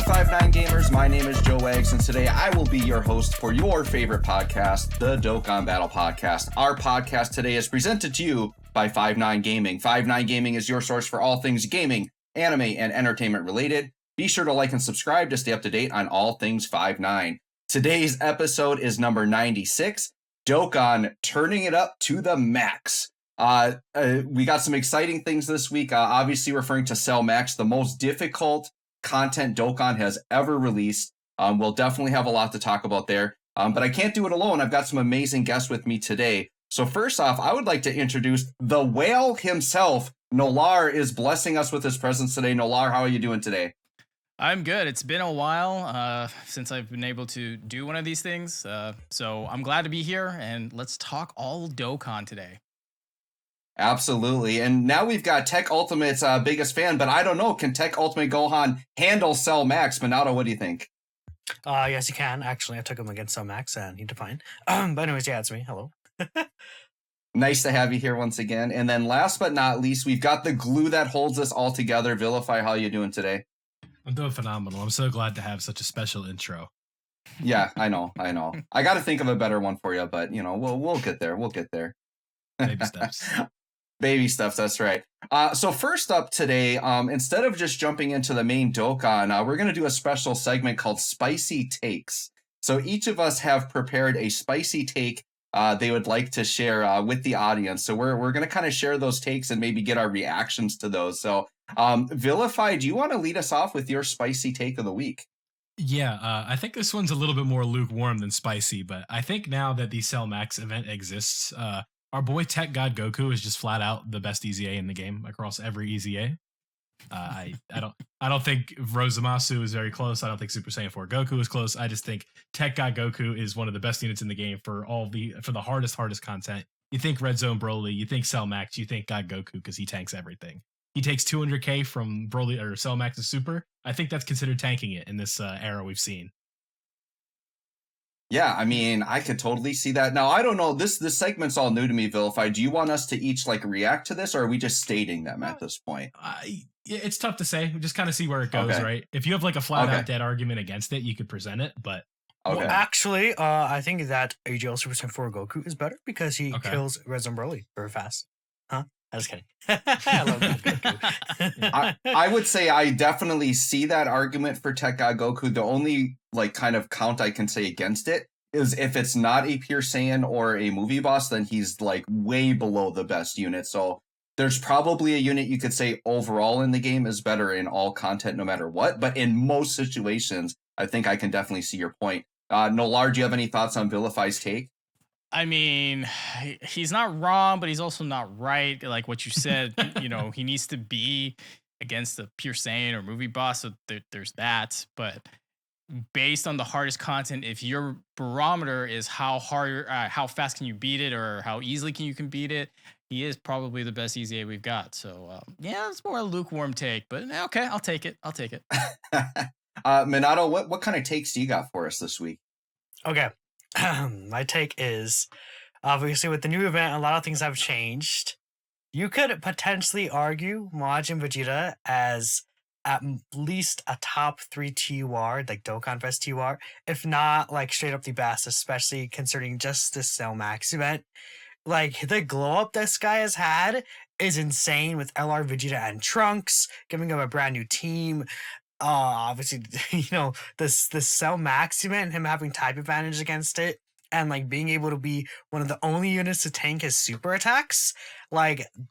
Five Nine Gamers? My name is Joe Eggs, and today I will be your host for your favorite podcast, the Dokkan Battle Podcast. Our podcast today is presented to you by Five Nine Gaming. Five Nine Gaming is your source for all things gaming, anime, and entertainment related. Be sure to like and subscribe to stay up to date on all things Five Nine. Today's episode is number 96, Dokkan turning it up to the max. We got some exciting things this week, obviously referring to Cell Max, the most difficult content Dokkan has ever released. We'll definitely have a lot to talk about there, but I can't do it alone. I've got some amazing guests with me today. So first off, I would like to introduce the whale himself. Nolar is blessing us with his presence today. Nolar, how are you doing today? I'm good. It's been a while since I've been able to do one of these things. So I'm glad to be here, and let's talk all Dokkan today. Absolutely. And now we've got Tech Ultimate's biggest fan, but I don't know. Can Tech Ultimate Gohan handle Cell Max? Minato, what do you think? Yes, you can. Actually, I took him against Cell Max and he defined. But anyways, yeah, it's me. Hello. Nice to have you here once again. And then last but not least, we've got the glue that holds us all together. Vilify, how are you doing today? I'm doing phenomenal. I'm so glad to have such a special intro. Yeah, I know. I got to think of a better one for you, but we'll get there. Baby steps. Baby steps, that's right. So first up today, instead of just jumping into the main Dokkan, we're going to do a special segment called Spicy Takes. So each of us have prepared a spicy take they would like to share with the audience. So we're going to kind of share those takes and maybe get our reactions to those. So Vilify, do you want to lead us off with your spicy take of the week? Yeah, I think this one's a little bit more lukewarm than spicy, but I think now that the Cell Max event exists, our boy Tech God Goku is just flat out the best EZA in the game across every EZA. I don't think Rosamasu is very close. I don't think Super Saiyan 4 Goku is close. I just think Tech God Goku is one of the best units in the game for the hardest content. You think Red Zone Broly, you think Cell Max, you think God Goku because he tanks everything. He takes 200k from Broly or Cell Max's Super. I think that's considered tanking it in this era we've seen. Yeah, I mean, I could totally see that. Now, I don't know. This segment's all new to me, Vilify. Do you want us to each react to this, or are we just stating them at this point? It's tough to say. We just kind of see where it goes, right? If you have a flat out dead argument against it, you could present it, but well, actually, I think that AGL Super Saiyan 4 Goku is better because he kills Red Zone Broly very fast. Huh? I was kidding. I love Goku. I would say I definitely see that argument for Tech God Goku. The only kind of count I can say against it is if it's not a pure Saiyan or a movie boss, then he's way below the best unit. So there's probably a unit you could say overall in the game is better in all content no matter what. But in most situations, I think I can definitely see your point. Nolar, do you have any thoughts on Vilify's take? I mean, he's not wrong, but he's also not right. Like what you said, he needs to be against the pure Saiyan or movie boss. So there's that. But based on the hardest content, if your barometer is how fast can you beat it or how easily you can beat it, he is probably the best EZA we've got. So yeah, it's more a lukewarm take, but okay, I'll take it. Minato, what kind of takes do you got for us this week? Okay. My take is, obviously, with the new event, a lot of things have changed. You could potentially argue Majin Vegeta as at least a top 3 TUR, like Dokkan Fest TUR, if not straight up the best, especially considering just this Cell Max event. The glow up this guy has had is insane with LR Vegeta and Trunks, giving him a brand new team. Obviously, this Cell Max event, him having type advantage against it, and being able to be one of the only units to tank his super attacks,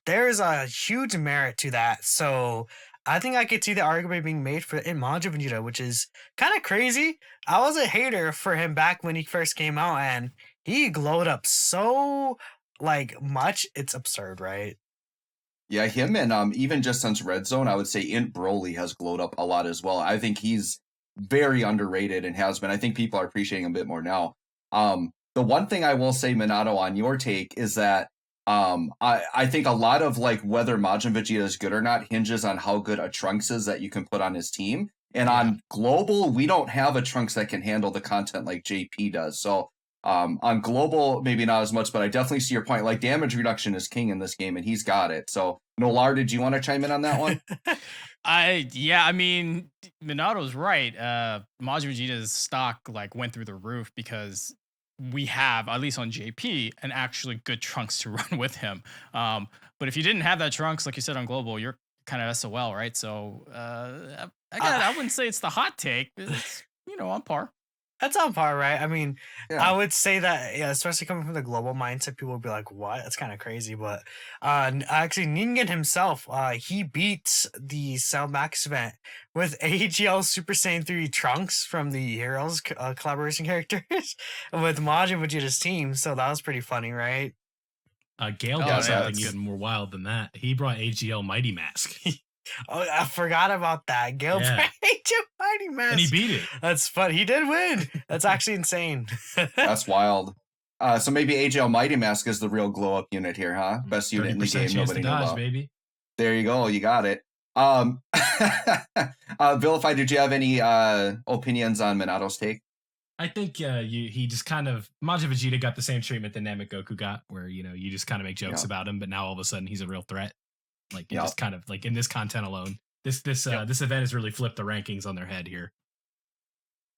there's a huge merit to that. So I think I could see the argument being made for Majin Vegeta, which is kind of crazy. I was a hater for him back when he first came out, and he glowed up so much. It's absurd, right? Yeah, him and even just since Red Zone, I would say Int Broly has glowed up a lot as well. I think he's very underrated and has been. I think people are appreciating him a bit more now. The one thing I will say, Minato, on your take is that I think a lot of whether Majin Vegeta is good or not hinges on how good a Trunks is that you can put on his team. And on global, we don't have a Trunks that can handle the content like JP does. So On global, maybe not as much, but I definitely see your point. Like, damage reduction is king in this game, and he's got it. So, Nolar, did you want to chime in on that one? I mean, Minato's right. Majin Vegeta's stock like went through the roof because we have, at least on JP, an actually good Trunks to run with him. But if you didn't have that Trunks, like you said on global, you're kind of SOL, right? So I wouldn't say it's the hot take. It's on par. That's on par, right? I mean, Yeah. I would say that, yeah, especially coming from the global mindset, people would be like, what? That's kind of crazy. But actually, Ningen himself, he beat the Cell Max event with AGL Super Saiyan 3 Trunks from the Heroes collaboration characters with Majin Vegeta's team. So that was pretty funny, right? Gale Oh, got yeah, something that's even more wild than that. He brought AGL Mighty Mask. Oh, I forgot about that. Gale Yeah. Mighty Mask. And he beat it. That's fun. He did win. That's actually insane. That's wild. So maybe AGL Mighty Mask is the real glow up unit here, huh? Best unit in the 30% game. chance Nobody to knew dodge, about. baby. There you go. You got it. Vilify, did you have any opinions on Minato's take? I think he just kind of Majin Vegeta got the same treatment that Namek Goku got, where you just kind of make jokes about him, but now all of a sudden he's a real threat. Like it just kind of like in this content alone, this event has really flipped the rankings on their head here.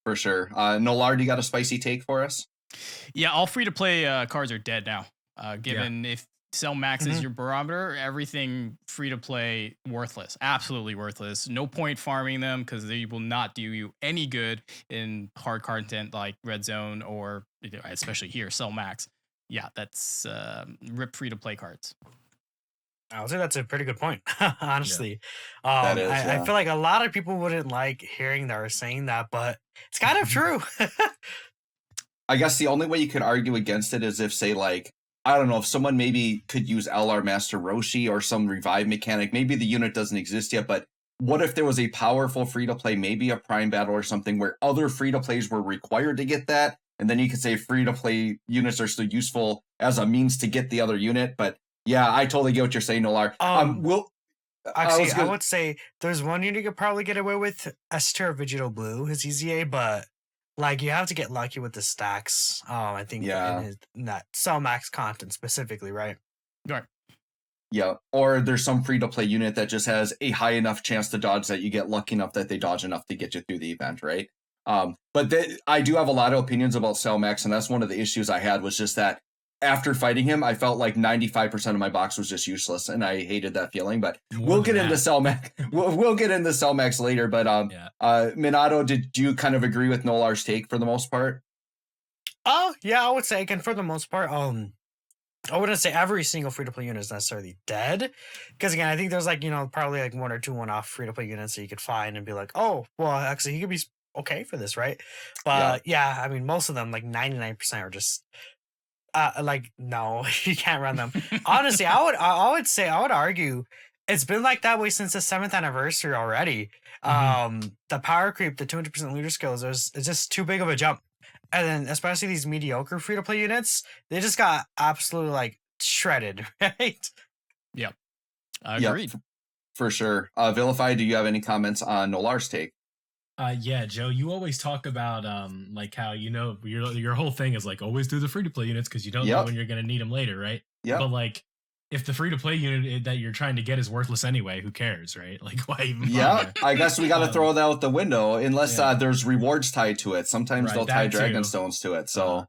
For sure. Nolar, do you got a spicy take for us? Yeah, all free to play cards are dead now. Given if Cell Max is your barometer, everything free to play worthless, absolutely worthless. No point farming them because they will not do you any good in hard content like Red Zone or especially here Cell Max. Yeah, that's rip free to play cards. I would say that's a pretty good point, honestly. That is, I feel like a lot of people wouldn't like hearing that or saying that, but it's kind of true. I guess the only way you could argue against it is if, say, like, I don't know, if someone maybe could use LR Master Roshi or some revive mechanic. Maybe the unit doesn't exist yet, but what if there was a powerful free-to-play, maybe a Prime Battle or something, where other free-to-plays were required to get that? And then you could say free-to-play units are still useful as a means to get the other unit. But yeah, I totally get what you're saying, Nolar. Actually, I would say there's one unit you could probably get away with, Esther Vegito Blue, his EZA, but like you have to get lucky with the stacks. I think in that Cell Max content specifically, right? Right. Yeah, or there's some free-to-play unit that just has a high enough chance to dodge that you get lucky enough that they dodge enough to get you through the event, right? But I do have a lot of opinions about Cell Max, and that's one of the issues I had was just that after fighting him, I felt like 95% of my box was just useless, and I hated that feeling. But we'll get into Cell Max. We'll get into Cell Max later. But Minato, did you kind of agree with Nolar's take for the most part? Oh yeah, I would say again for the most part. I wouldn't say every single free to play unit is necessarily dead, because again, I think there's like probably like one or two one-off free to play units that you could find and be like, oh well, actually he could be okay for this, right? But yeah, I mean most of them, like 99%, are just. Like no, you can't run them. Honestly, I would argue it's been like that way since the 7th anniversary already. The power creep, the 200% leader skills, it's just too big of a jump. And then especially these mediocre free to play units, they just got absolutely like shredded, right? Yep. Agreed. Yep, for sure. Vilify, do you have any comments on Nolar's take? Yeah, Joe, you always talk about like how your whole thing is like always do the free to play units because you don't know when you're gonna need them later, right? Yeah. But like if the free to play unit that you're trying to get is worthless anyway, who cares, right? Like why even? Yeah, I guess we got to throw that out the window unless there's rewards tied to it. Sometimes they'll tie Dragon Stones to it. So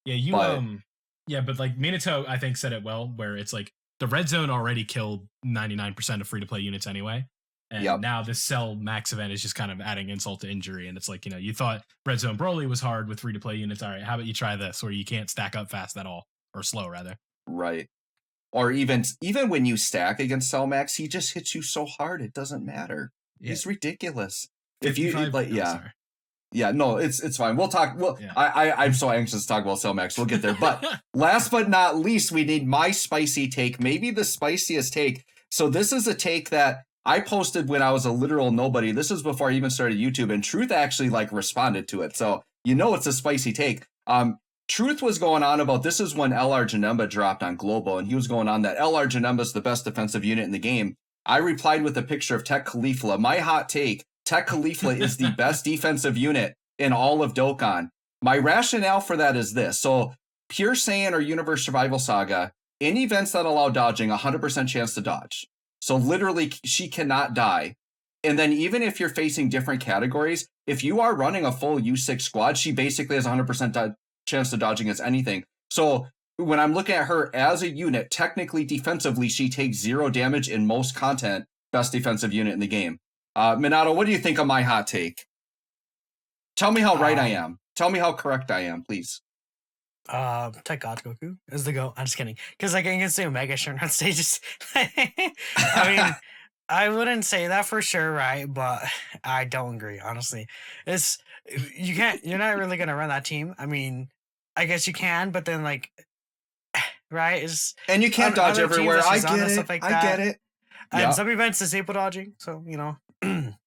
but like Minato I think said it well, where it's like the red zone already killed 99% of free to play units anyway. And now this Cell Max event is just kind of adding insult to injury. And it's like, you thought Red Zone Broly was hard with free-to-play units. All right, how about you try this where you can't stack up fast at all, or slow, rather. Right. Or even when you stack against Cell Max, he just hits you so hard, it doesn't matter. Yeah. He's ridiculous. If you, it's fine. We'll talk. I'm so anxious to talk about Cell Max. We'll get there. But last but not least, we need my spicy take, maybe the spiciest take. So this is a take that I posted when I was a literal nobody. This was before I even started YouTube, and Truth actually responded to it. So it's a spicy take. Truth was going on about this is when LR Janemba dropped on Global, and he was going on that LR Janemba is the best defensive unit in the game. I replied with a picture of Tech Khalifa. My hot take, Tech Khalifa is the best defensive unit in all of Dokkan. My rationale for that is this. So Pure Saiyan or Universe Survival Saga, in events that allow dodging, 100% chance to dodge. So literally she cannot die. And then even if you're facing different categories, if you are running a full U6 squad, she basically has 100% chance to dodge against anything. So when I'm looking at her as a unit, technically defensively, she takes 0 damage in most content, best defensive unit in the game. Minato, what do you think of my hot take? Tell me how right I am. Tell me how correct I am, please. Tech God Goku is the GOAT. I'm just kidding. Because like I can say Omega Sure on stages. I mean, I wouldn't say that for sure, right? But I don't agree, honestly. You're not really gonna run that team. I mean, I guess you can, but then like right? And you can't dodge everywhere. I get it. Like I get it. And some events disable dodging, so you know.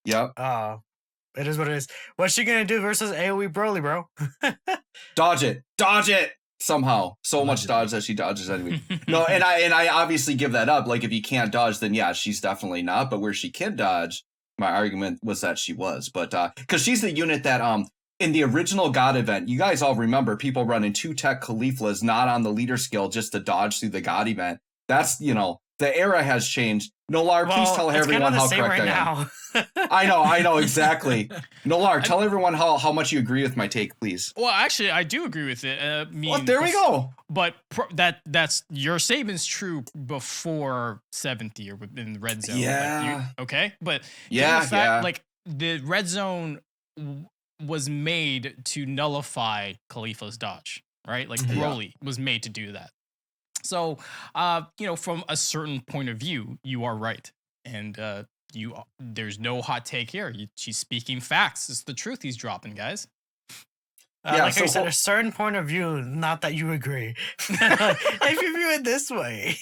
Yep. It is what it is. What's she gonna do versus AoE Broly, bro? Dodge it somehow. So much dodge that she dodges anyway. No, and I obviously give that up. Like if you can't dodge, then yeah, she's definitely not. But where she can dodge, my argument was that she was. But because she's the unit that in the original God event, you guys all remember people running 2 tech Khalifas not on the leader skill just to dodge through the God event. That's the era has changed. Nolar, please tell everyone how correct I am. I know, exactly. Nolar, tell everyone how much you agree with my take, please. Well, actually, I do agree with it. Well, there we go. But that's your statement's true before 70 or within the red zone. Yeah. Okay, but yeah. Like the red zone was made to nullify Khalifa's dodge, right? Like Broly was made to do that. So, from a certain point of view, you are right, and there's no hot take here. She's speaking facts. It's the truth he's dropping, guys. Like I said, a certain point of view, not that you agree. If you view it this way.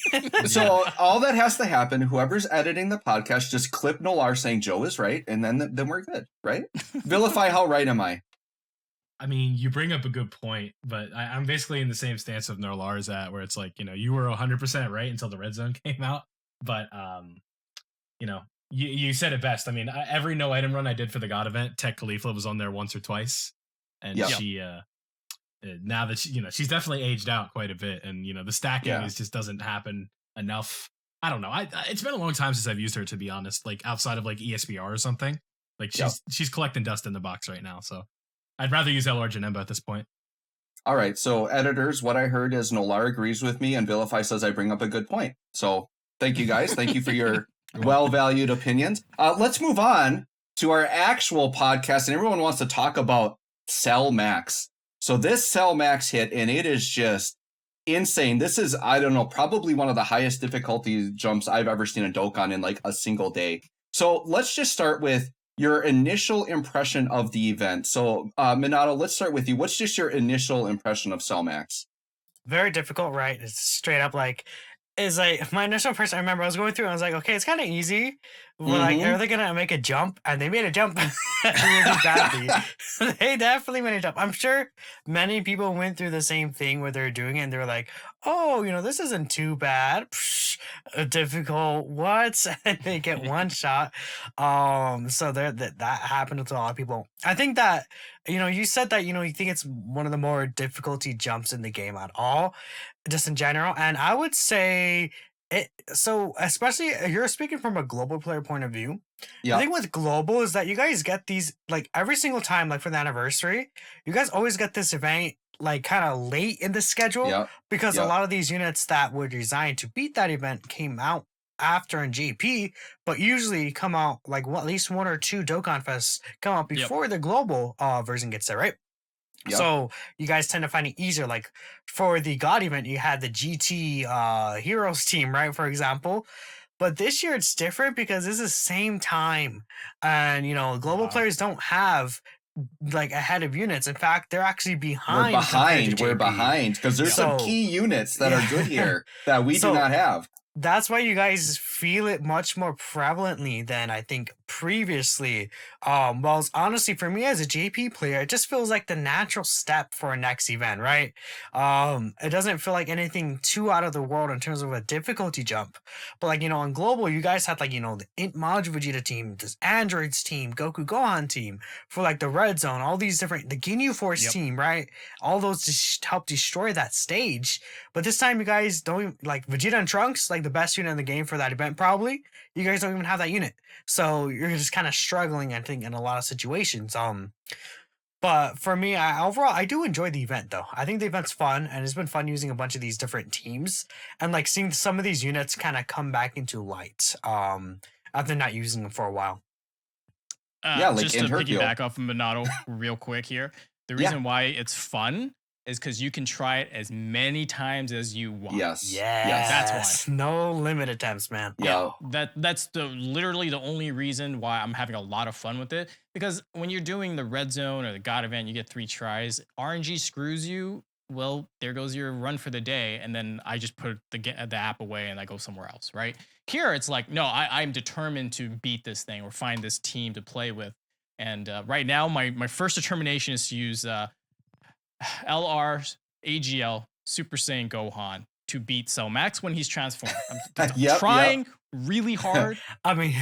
So all that has to happen, whoever's editing the podcast, just clip Nolar saying Joe is right, and then we're good, right? Vilify, how right am I? I mean, you bring up a good point, but I'm basically in the same stance of Nolar's at, where it's like, you were 100% right until the red zone came out. But, you said it best. I mean, every no item run I did for the God event, Tech Khalifa was on there once or twice. And she, now that she's definitely aged out quite a bit. And, the stacking just doesn't happen enough. I don't know. It's been a long time since I've used her, to be honest, like outside of like ESBR or something. Like she's collecting dust in the box right now. So I'd rather use LR Janemba at this point. All right. So editors, what I heard is Nolar agrees with me and Vilify says I bring up a good point. So thank you guys. Thank you for your well-valued opinions. Let's move on to our actual podcast. And everyone wants to talk about Cell Max. So this Cell Max hit, and it is just insane. This is, I don't know, probably one of the highest difficulty jumps I've ever seen in Dokkan in like a single day. So let's just start with your initial impression of the event. So, Minato, let's start with you. What's just your initial impression of Cell Max? Very difficult, right? It's straight up like, is like my initial impression. I remember I was going through and I was like, okay, it's kind of easy. But like, are they gonna make a jump? And they made a jump really badly. They definitely made a jump. I'm sure many people went through the same thing where they're doing it and they're like, oh, this isn't too bad. Difficult. What? And they get one shot. So that happened to a lot of people. I think that you said that you think it's one of the more difficulty jumps in the game at all, just in general. And I would say it. So especially you're speaking from a global player point of view. Yeah. The thing with global is that you guys get these like every single time, like for the anniversary, you guys always get this event like kind of late in the schedule because a lot of these units that were designed to beat that event came out after in GP, but usually come out like at least 1 or 2 Dokkan Fests come out before the global version gets there, right? Yep. So you guys tend to find it easier. Like for the God event, you had the GT Heroes team, right? For example. But this year it's different because this is same time. And, global players don't have like ahead of units. In fact, they're actually behind. We're behind because there's some key units that are good here that we do not have. that's why you guys feel it much more prevalently than I think previously. Well, honestly, for me as a JP player, it just feels like the natural step for a next event, right? It doesn't feel like anything too out of the world in terms of a difficulty jump. But like, on global, you guys had like, the Int Maj Vegeta team, this Androids team, Goku Gohan team for like the Red Zone, all these different, the Ginyu Force Yep. team, right? All those just help destroy that stage. But this time, you guys don't even, like Vegeta and Trunks, like the best unit in the game for that event, probably. You guys don't even have that unit, so you're just kind of struggling, I think, in a lot of situations. But for me, overall, I do enjoy the event, though. I think the event's fun, and it's been fun using a bunch of these different teams and like seeing some of these units kind of come back into light. After not using them for a while. Yeah, like just in to Hercule. piggyback off of Minato real quick here. The reason why it's fun is because you can try it as many times as you want. Yes. That's why. No limit attempts, man. Yeah. That's literally the only reason why I'm having a lot of fun with it. Because when you're doing the red zone or the God event, you get 3 tries. RNG screws you. Well, there goes your run for the day, and then I just put the app away and I go somewhere else, right? Here, it's like, no, I'm determined to beat this thing or find this team to play with. And right now, my first determination is to use LR AGL Super Saiyan Gohan to beat Cell Max when he's transformed. I'm trying really hard. I mean,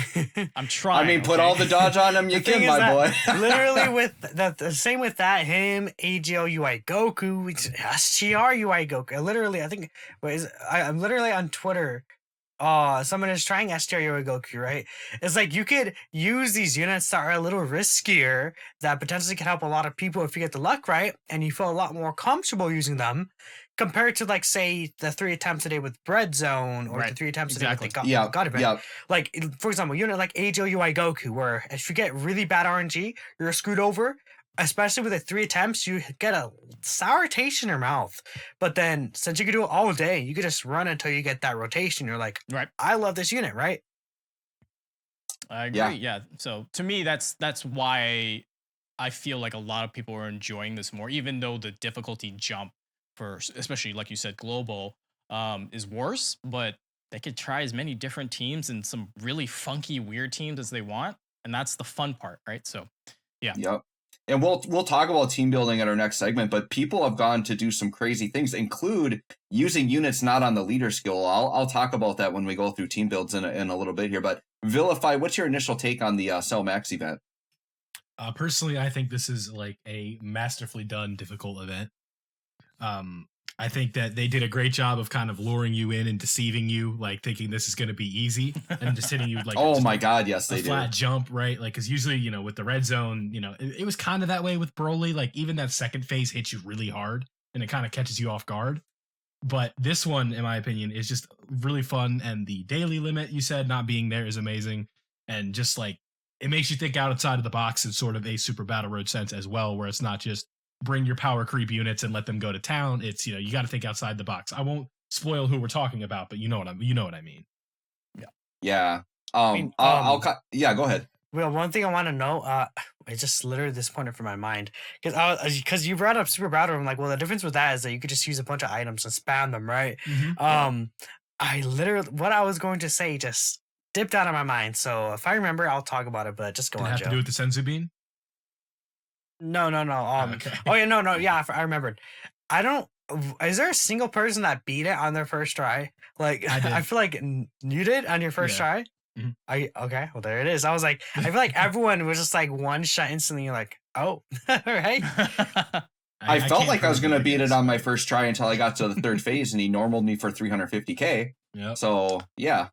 I'm trying. I mean, put all the dodge on him you can, my boy. Literally, with the same with that, him, AGL UI Goku, STR UI Goku. Literally, I think, I'm literally on Twitter. Someone is trying STR UI Goku, right? It's like you could use these units that are a little riskier that potentially can help a lot of people if you get the luck right, and you feel a lot more comfortable using them compared to, like, say, the 3 attempts a day with Bread Zone or the 3 attempts a day with the God event. Yeah. Like, for example, a unit like AGL UI Goku, where if you get really bad RNG, you're screwed over. Especially with the 3 attempts, you get a sour taste in your mouth. But then, since you can do it all day, you can just run until you get that rotation. You're like, right, I love this unit, right? I agree. Yeah. So to me, that's why I feel like a lot of people are enjoying this more, even though the difficulty jump for, especially like you said, global, is worse. But they could try as many different teams and some really funky, weird teams as they want, and that's the fun part, right? So, yeah. Yep. And we'll talk about team building at our next segment, but people have gone to do some crazy things, include using units not on the leader skill. I'll talk about that when we go through team builds in a little bit here. But Vilify, what's your initial take on the Cell Max event? Personally, I think this is like a masterfully done difficult event. I think that they did a great job of kind of luring you in and deceiving you, like thinking this is going to be easy and just hitting you like, oh my God, yes, they do. Flat jump, right? Like, because usually, with the red zone, it was kind of that way with Broly. Like, even that second phase hits you really hard and it kind of catches you off guard. But this one, in my opinion, is just really fun. And the daily limit, you said, not being there is amazing. And just like, it makes you think outside of the box in sort of a Super Battle Road sense as well, where it's not just bring your power creep units and let them go to town. It's, you got to think outside the box. I won't spoil who we're talking about, but you know what I mean. Yeah. I'll cut. Yeah, go ahead. Well, one thing I want to know, it just literally disappointed from my mind because you brought up Super Battle. I'm like, well, the difference with that is that you could just use a bunch of items and spam them, right? Mm-hmm. I literally, what I was going to say just dipped out of my mind. So if I remember, I'll talk about it. But just go on, Joe. Have to do with the Senzu Bean? No. Okay. Oh yeah, no. Yeah, I remembered. I don't. Is there a single person that beat it on their first try? Like, I feel like you did on your first try. Mm-hmm. Okay? Well, there it is. I was like, I feel like everyone was just like one shot instantly. Like, oh, right. I felt like I was going to beat it on my first try until I got to the 3rd phase, and he normaled me for 350k. Yep. So yeah.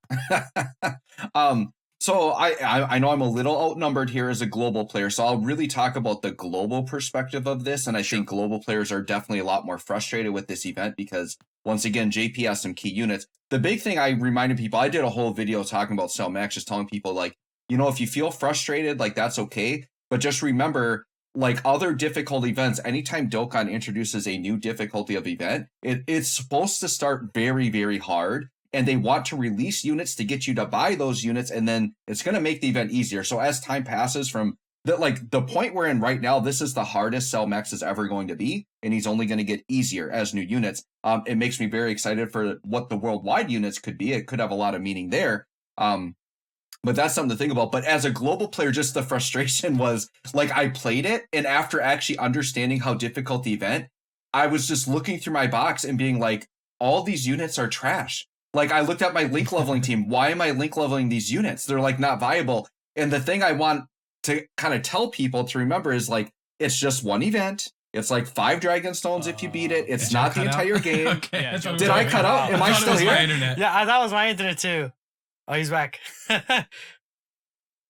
So I know I'm a little outnumbered here as a global player, so I'll really talk about the global perspective of this. And I think global players are definitely a lot more frustrated with this event because, once again, JP has some key units. The big thing I reminded people, I did a whole video talking about Cell Max, just telling people, like, if you feel frustrated, like, that's okay. But just remember, like other difficult events, anytime Dokkan introduces a new difficulty of event, it's supposed to start very, very hard. And they want to release units to get you to buy those units, and then it's going to make the event easier. So as time passes from that like the point we're in right now, this is the hardest Cell Max is ever going to be, and he's only going to get easier as new units. It makes me very excited for what the worldwide units could be. It could have a lot of meaning there. But that's something to think about. But as a global player, just the frustration was like I played it, and after actually understanding how difficult the event, I was just looking through my box and being like, all these units are trash. Like I looked at my link leveling team. Why am I link leveling these units? They're like not viable. And the thing I want to kind of tell people to remember is like, it's just one event. It's like 5 Dragon Stones if you beat it. It's not the entire game. Okay. Yeah, Did I cut out? Am I still here? Yeah, that was my internet too. Oh, he's back.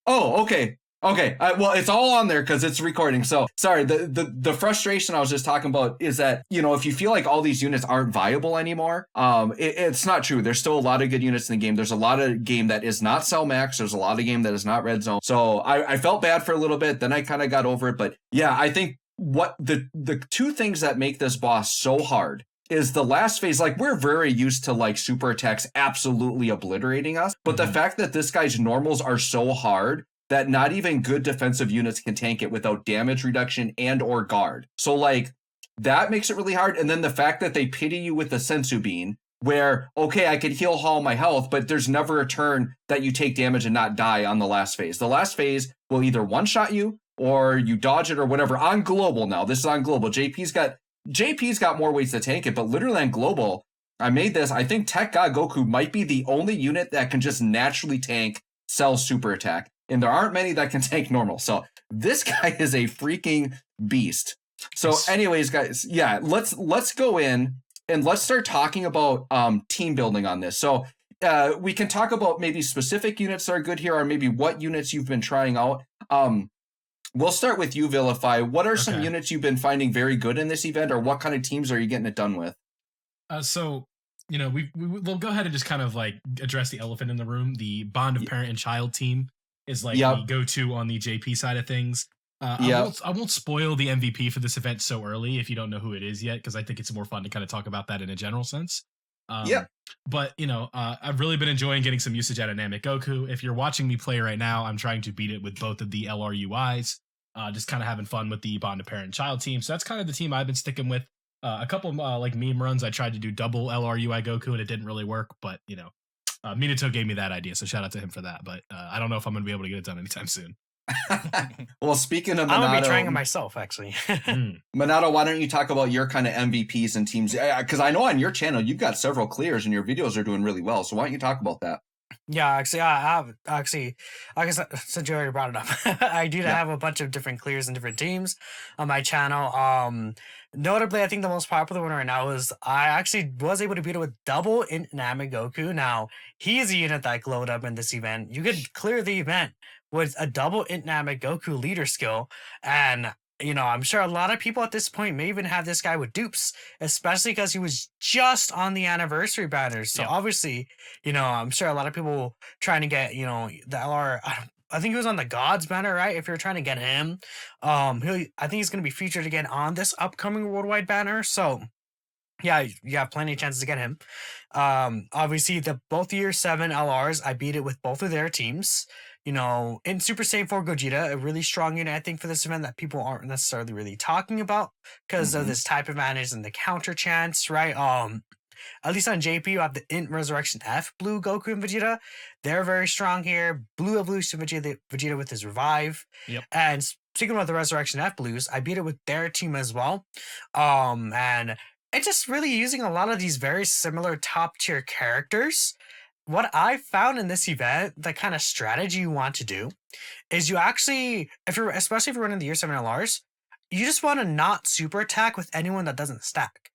Oh, okay. Okay. Well, it's all on there because it's recording. So sorry. The frustration I was just talking about is that, you know, if you feel like all these units aren't viable anymore, it's not true. There's still a lot of good units in the game. There's a lot of game that is not Cell Max. There's a lot of game that is not Red Zone. So I felt bad for a little bit. Then I kind of got over it. But yeah, I think what the 2 things that make this boss so hard is the last phase. Like we're very used to like super attacks absolutely obliterating us. But the fact that this guy's normals are so hard that not even good defensive units can tank it without damage reduction and or guard. So like that makes it really hard. And then the fact that they pity you with the Sensu Bean where, okay, I could heal all my health, but there's never a turn that you take damage and not die on the last phase. The last phase will either one-shot you or you dodge it or whatever. On global now, this is on global. JP's got more ways to tank it, but literally on global, I made this. I think Tech God Goku might be the only unit that can just naturally tank Cell's super attack. And there aren't many that can tank normal. So this guy is a freaking beast. So anyways, guys, yeah, let's go in and let's start talking about team building on this. So we can talk about maybe specific units that are good here or maybe what units you've been trying out. We'll start with you, Vilify. What are some units you've been finding very good in this event, or what kind of teams are you getting it done with? So, you know, we'll go ahead and just kind of like address the elephant in the room. The bond of parent and child team is like the go-to on the JP side of things. I won't spoil the MVP for this event so early if you don't know who it is yet, because I think it's more fun to kind of talk about that in a general sense. But, you know, I've really been enjoying getting some usage out of Namek Goku. If you're watching me play right now, I'm trying to beat it with both of the LRUIs, just kind of having fun with the bond of parent and child team. So that's kind of the team I've been sticking with. A couple like meme runs, I tried to do double LRUI Goku and it didn't really work, but, you know, Minato gave me that idea, so shout out to him for that. But I don't know if I'm going to be able to get it done anytime soon. Well, speaking of Minato, I'm going to be trying it myself, actually. Minato, why don't you talk about your kind of MVPs and teams? Because I know on your channel, you've got several clears and your videos are doing really well. So why don't you talk about that? Yeah, actually, I have I guess since you already brought it up, I do have a bunch of different clears and different teams on my channel. Notably, I think the most popular one right now is I actually was able to beat it with double in Namek Goku. Now, he's a unit that glowed up in this event. You could clear the event with a double Int Namek Goku leader skill, and you know, I'm sure a lot of people at this point may even have this guy with dupes, especially because he was just on the anniversary banners. So obviously, you know, I'm sure a lot of people trying to get, you know, the LR. I think he was on the Gods banner, right? If you're trying to get him, I think he's going to be featured again on this upcoming worldwide banner. So yeah, you have plenty of chances to get him. Obviously, both year 7 LRs, I beat it with both of their teams. You know, in Super Saiyan 4 Gogeta, a really strong unit, I think, for this event that people aren't necessarily really talking about because of this type advantage and the counter chance, right? At least on JP, you have the Int Resurrection F Blue Goku and Vegeta. They're very strong here. Blue Evolution Vegeta with his Revive. And speaking about the Resurrection F Blues, I beat it with their team as well. And it's just really using a lot of these very similar top tier characters. What I found in this event, the kind of strategy you want to do is you actually, especially if you're running the year 7 LRs, you just want to not super attack with anyone that doesn't stack.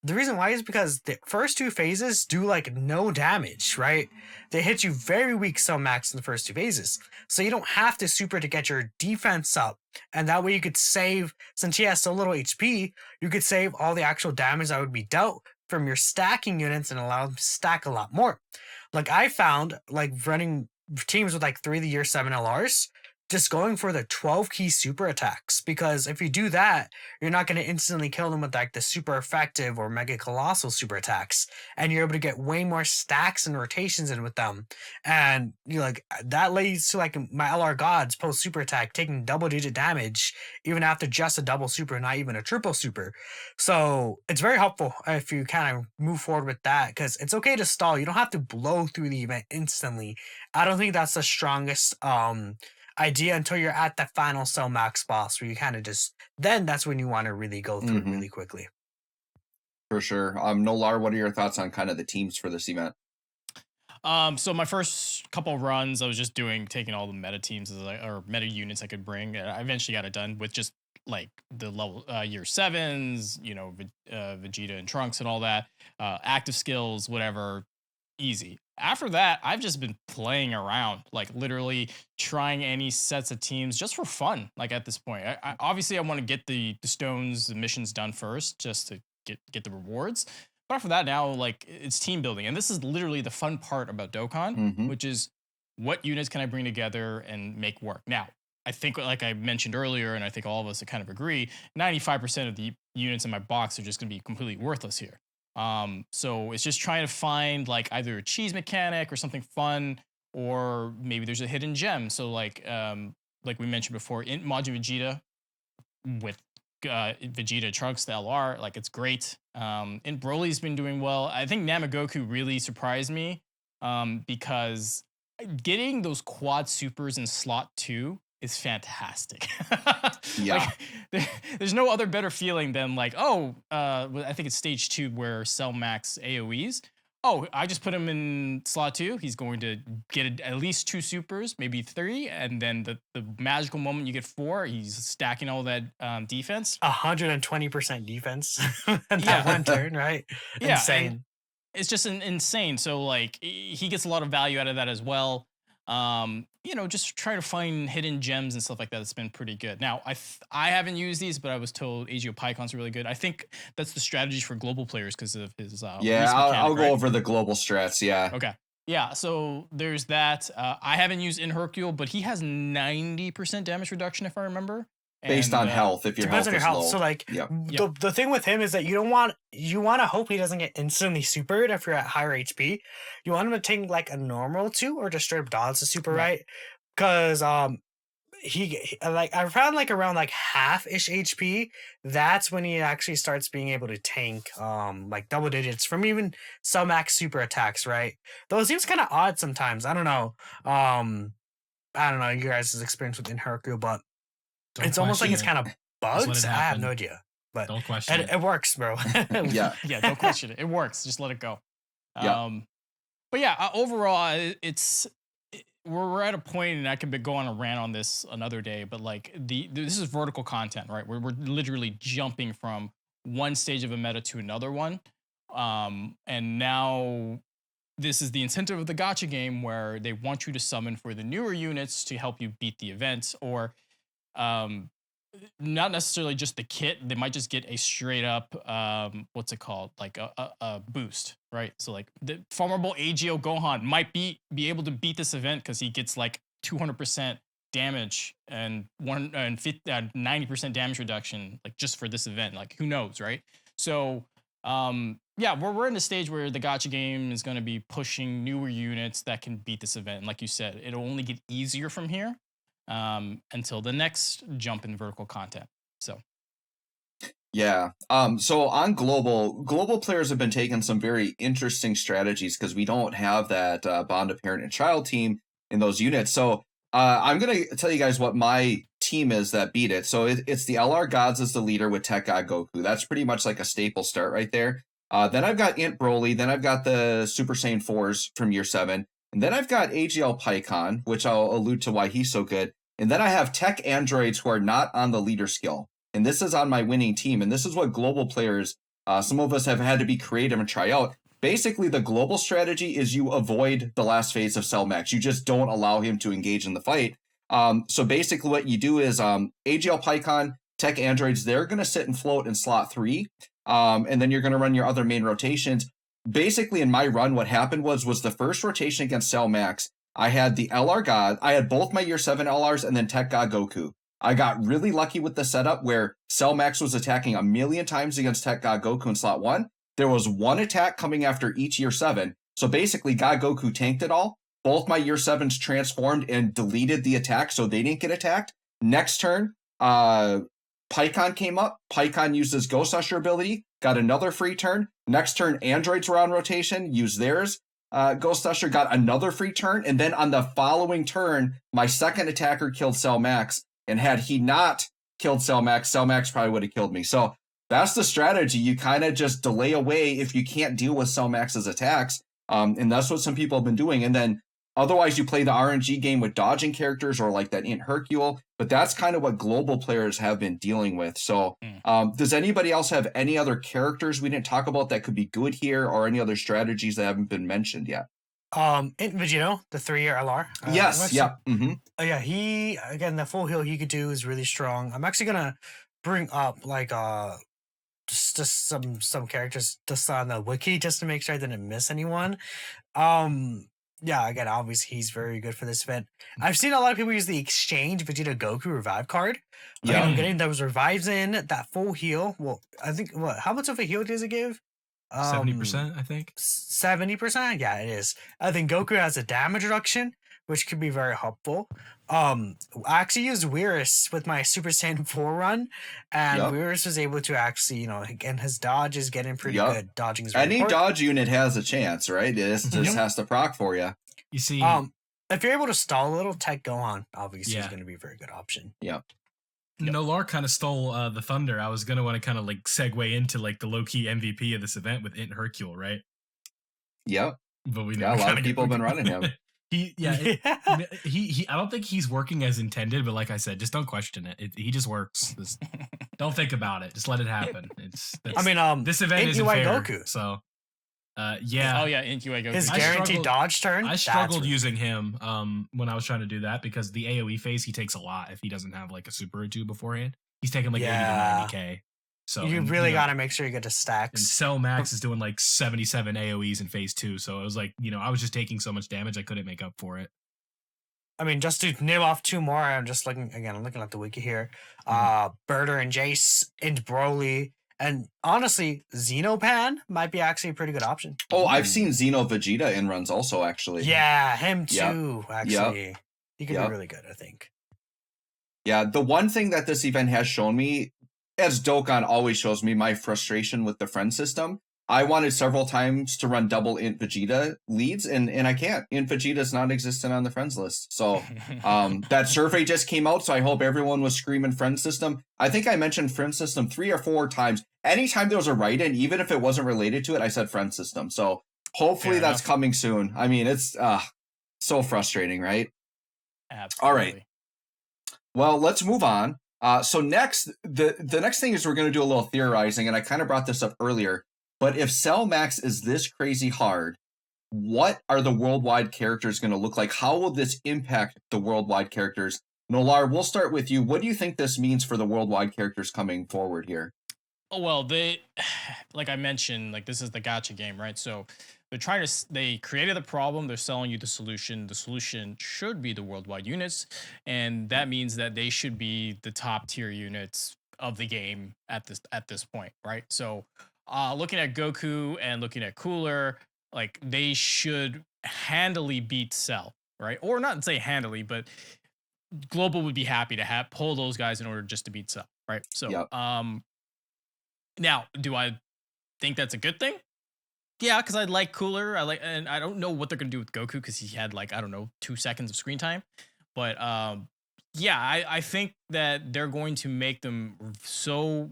The reason why is because the first 2 phases do like no damage, right? They hit you very weak Cell Max in the first 2 phases. So you don't have to super to get your defense up. And that way you could save, since he has so little HP, you could save all the actual damage that would be dealt from your stacking units and allow them to stack a lot more. Like I found, like running teams with like 3 of the year 7 LRs, just going for the 12 key super attacks, because if you do that, you're not going to instantly kill them with like the super effective or mega colossal super attacks, and you're able to get way more stacks and rotations in with them. And you like that leads to like my LR gods post super attack taking double digit damage even after just a double super, not even a triple super. So it's very helpful if you kind of move forward with that, because it's okay to stall. You don't have to blow through the event instantly. I don't think that's the strongest idea until you're at the final cell max boss, where you kind of just, then that's when you want to really go through it really quickly. For sure. Nolar, what are your thoughts on kind of the teams for this event? So my first couple runs, I was just taking all the meta teams or meta units I could bring. I eventually got it done with just like the level year 7s, you know, Vegeta and Trunks and all that, active skills, whatever, easy. After that, I've just been playing around, like literally trying any sets of teams just for fun. Like at this point, I obviously I want to get the stones, the missions done first, just to get the rewards. But after that, now like it's team building, and this is literally the fun part about Dokkan, which is what units can I bring together and make work. Now, I think like I mentioned earlier, and I think all of us kind of agree, 95% of the units in my box are just going to be completely worthless here. So it's just trying to find like either a cheese mechanic or something fun, or maybe there's a hidden gem. So like we mentioned before, in Majin Vegeta with Vegeta Trunks, the LR, like it's great. And Broly's been doing well. I think Namagoku really surprised me because getting those quad supers in slot 2 is fantastic. Yeah. Like, there's no other better feeling than like, I think it's stage 2 where Cell Max AoEs. Oh, I just put him in slot 2. He's going to get at least 2 supers, maybe 3, and then the magical moment you get 4. He's stacking all that defense. 120% defense in that one turn, right? Yeah, insane. It's just insane. So like he gets a lot of value out of that as well. You know, just try to find hidden gems and stuff like that. It's been pretty good. Now, I haven't used these, but I was told Agio Pycon's really good. I think that's the strategy for global players because of his I'll go over the global strats. Yeah. Okay. Yeah, so there's that. I haven't used In Hercule, but he has 90% damage reduction if I remember. Based on health, if your health is low. So like the thing with him is that you want to hope he doesn't get instantly supered if you're at higher HP. You want him to take like a normal 2 or just straight up dodge the super, right? Because he like I found like around like half-ish HP, that's when he actually starts being able to tank like double digits from even some max super attacks, right? Though it seems kind of odd sometimes. I don't know you guys' experience with In Hercule, but it's almost like it's kind of bugs. I have no idea, but don't question it. It works, bro. Yeah, don't question it. It works. Just let it go. Yeah. But yeah, overall, we're at a point, and I could go on a rant on this another day. But like this is vertical content, right? We're literally jumping from one stage of a meta to another one, and now this is the incentive of the gacha game, where they want you to summon for the newer units to help you beat the event, or not necessarily just the kit. They might just get a straight up what's it called, like a boost, right? So like the farmable Agio Gohan might be able to beat this event because he gets like 200% damage and 90% damage reduction, like just for this event. Like who knows, right? So yeah, we're in the stage where the gacha game is going to be pushing newer units that can beat this event. And like you said, it'll only get easier from here until the next jump in vertical content. So yeah. So on global players have been taking some very interesting strategies because we don't have that bond of parent and child team in those units. So I'm going to tell you guys what my team is that beat it. So it's the LR Gods as the leader with Tech God Goku. That's pretty much like a staple start right there. Then I've got Int Broly. Then I've got the Super Saiyan 4s from year 7. And then I've got AGL Pycon, which I'll allude to why he's so good. And then I have tech androids who are not on the leader skill. And this is on my winning team. And this is what global players, some of us have had to be creative and try out. Basically, the global strategy is you avoid the last phase of Cell Max. You just don't allow him to engage in the fight. So basically what you do is AGL Pycon, tech androids, they're going to sit and float in slot 3. And then you're going to run your other main rotations. Basically, in my run, what happened was the first rotation against Cell Max, I had the LR God. I had both my Year 7 LRs and then Tech God Goku. I got really lucky with the setup where Cell Max was attacking a million times against Tech God Goku in slot 1. There was one attack coming after each Year 7. So basically, God Goku tanked it all. Both my Year 7s transformed and deleted the attack, so they didn't get attacked. Next turn, Pycon came up. Pycon used his Ghost Usher ability, got another free turn. Next turn, Androids were on rotation, used theirs. Ghost Usher got another free turn. And then on the following turn, my second attacker killed Cell Max. And had he not killed Cell Max probably would have killed me. So that's the strategy. You kind of just delay away if you can't deal with Cell Max's attacks. And that's what some people have been doing. And then otherwise you play the RNG game with dodging characters or like that Int Hercule. But that's kind of what global players have been dealing with. So does anybody else have any other characters we didn't talk about that could be good here, or any other strategies that haven't been mentioned yet? Int Vegito, the 3-year LR. Yes, yeah. Yeah, he, again, the full heal he could do is really strong. I'm actually gonna bring up like just some characters just on the wiki just to make sure I didn't miss anyone. Yeah, again, obviously he's very good for this event. I've seen a lot of people use the Exchange Vegeta Goku revive card. Yeah. Getting those revives in, that full heal. Well, I think, how much of a heal does it give? 70%, I think. 70%? Yeah, it is. I think Goku has a damage reduction, which could be very helpful. I actually used Weirus with my Super Saiyan 4 run, and Weirus was able to actually, again, his dodge is getting pretty good. Dodging is really Any important. dodge unit has a chance, right? It just has to proc for you. You see, if you're able to stall a little, Tech Gohan obviously is going to be a very good option. Yeah. Nolar kind of stole the thunder. I was going to want to kind of like segue into like the low-key MVP of this event with Int Hercule, right? Yep. But we a lot of people have been running him. I don't think he's working as intended, but like I said, just don't question it. He just works. Don't think about it. Just let it happen. This event isn't fair. Goku. So, yeah. Oh yeah, Int Goku. His guaranteed dodge turn. I struggled using him when I was trying to do that because the AOE phase he takes a lot if he doesn't have like a super or two beforehand. He's taking like 80 to 90k. So you really got to make sure you get to stacks. And Cell Max is doing like 77 AoEs in phase 2. So it was like, I was just taking so much damage I couldn't make up for it. I mean, just to name off two more, I'm looking at the wiki here. Birder and Jace, Int Broly, and honestly, Xenopan might be actually a pretty good option. Oh, I've seen Xeno Vegeta in runs also, actually. Yeah, him too, actually. He could be really good, I think. Yeah, the one thing that this event has shown me, as Dokkan always shows me, my frustration with the friend system. I wanted several times to run double Int Vegeta leads, and I can't. Int Vegeta is not existent on the friends list. So that survey just came out, so I hope everyone was screaming friend system. I think I mentioned friend system 3 or 4 times. Anytime there was a write-in, even if it wasn't related to it, I said friend system. So hopefully that's coming soon. I mean, it's so frustrating, right? Absolutely. All right. Well, let's move on. So next, the next thing is we're going to do a little theorizing, and I kind of brought this up earlier. But if Cell Max is this crazy hard, what are the worldwide characters going to look like? How will this impact the worldwide characters? Nolar, we'll start with you. What do you think this means for the worldwide characters coming forward here? Oh, well, like I mentioned, like this is the gacha game, right? So they created the problem, they're selling you the solution. The solution should be the worldwide units, and that means that they should be the top tier units of the game at this point, right? So looking at Goku and looking at Cooler, like they should handily beat Cell, right? Or not say handily, but Global would be happy to pull those guys in order just to beat Cell, right? So now, do I think that's a good thing? Yeah, because I like Cooler. And I don't know what they're gonna do with Goku because he had 2 seconds of screen time. But I think that they're going to make them so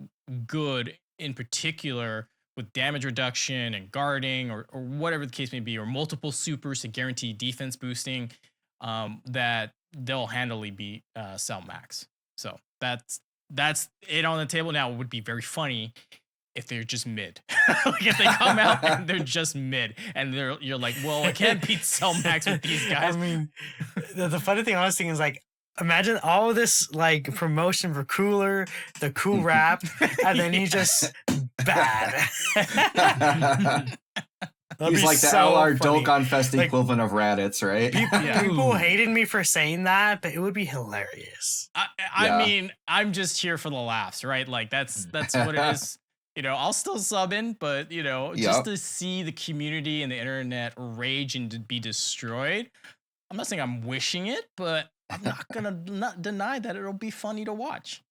good, in particular with damage reduction and guarding or whatever the case may be, or multiple supers to guarantee defense boosting, that they'll handily beat Cell Max. So that's it on the table. Now, it would be very funny if they're just mid. Like if they come out and they're just mid, and you're like, well, I can't beat Cell Max with these guys. I mean, the funny thing, honestly, is imagine all of this promotion for Cooler, the cool rap, and then he's just bad. That'd He's be like the so LR funny. Dokkan Fest Like, equivalent of Raditz, right? People hated me for saying that, but it would be hilarious. I Yeah. mean, I'm just here for the laughs, right? Like that's what it is. I'll still sub in, but just Yep. to see the community and the internet rage and to be destroyed. I'm not saying I'm wishing it, but I'm not gonna not deny that it'll be funny to watch.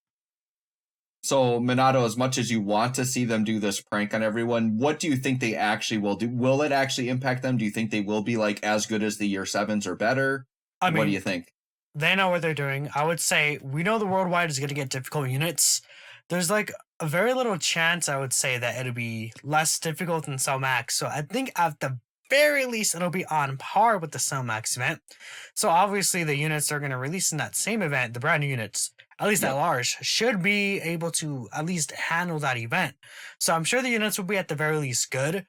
So, Minato, as much as you want to see them do this prank on everyone, what do you think they actually will do? Will it actually impact them? Do you think they will be like as good as the year 7s or better? I mean, what do you think? They know what they're doing. I would say we know the worldwide is going to get difficult units. There's like a very little chance, I would say, that it'll be less difficult than Cell Max. So I think at the very least it'll be on par with the Cell Max event. So obviously the units they're going to release in that same event, the brand new units, at least at large, should be able to at least handle that event. So I'm sure the units will be at the very least good.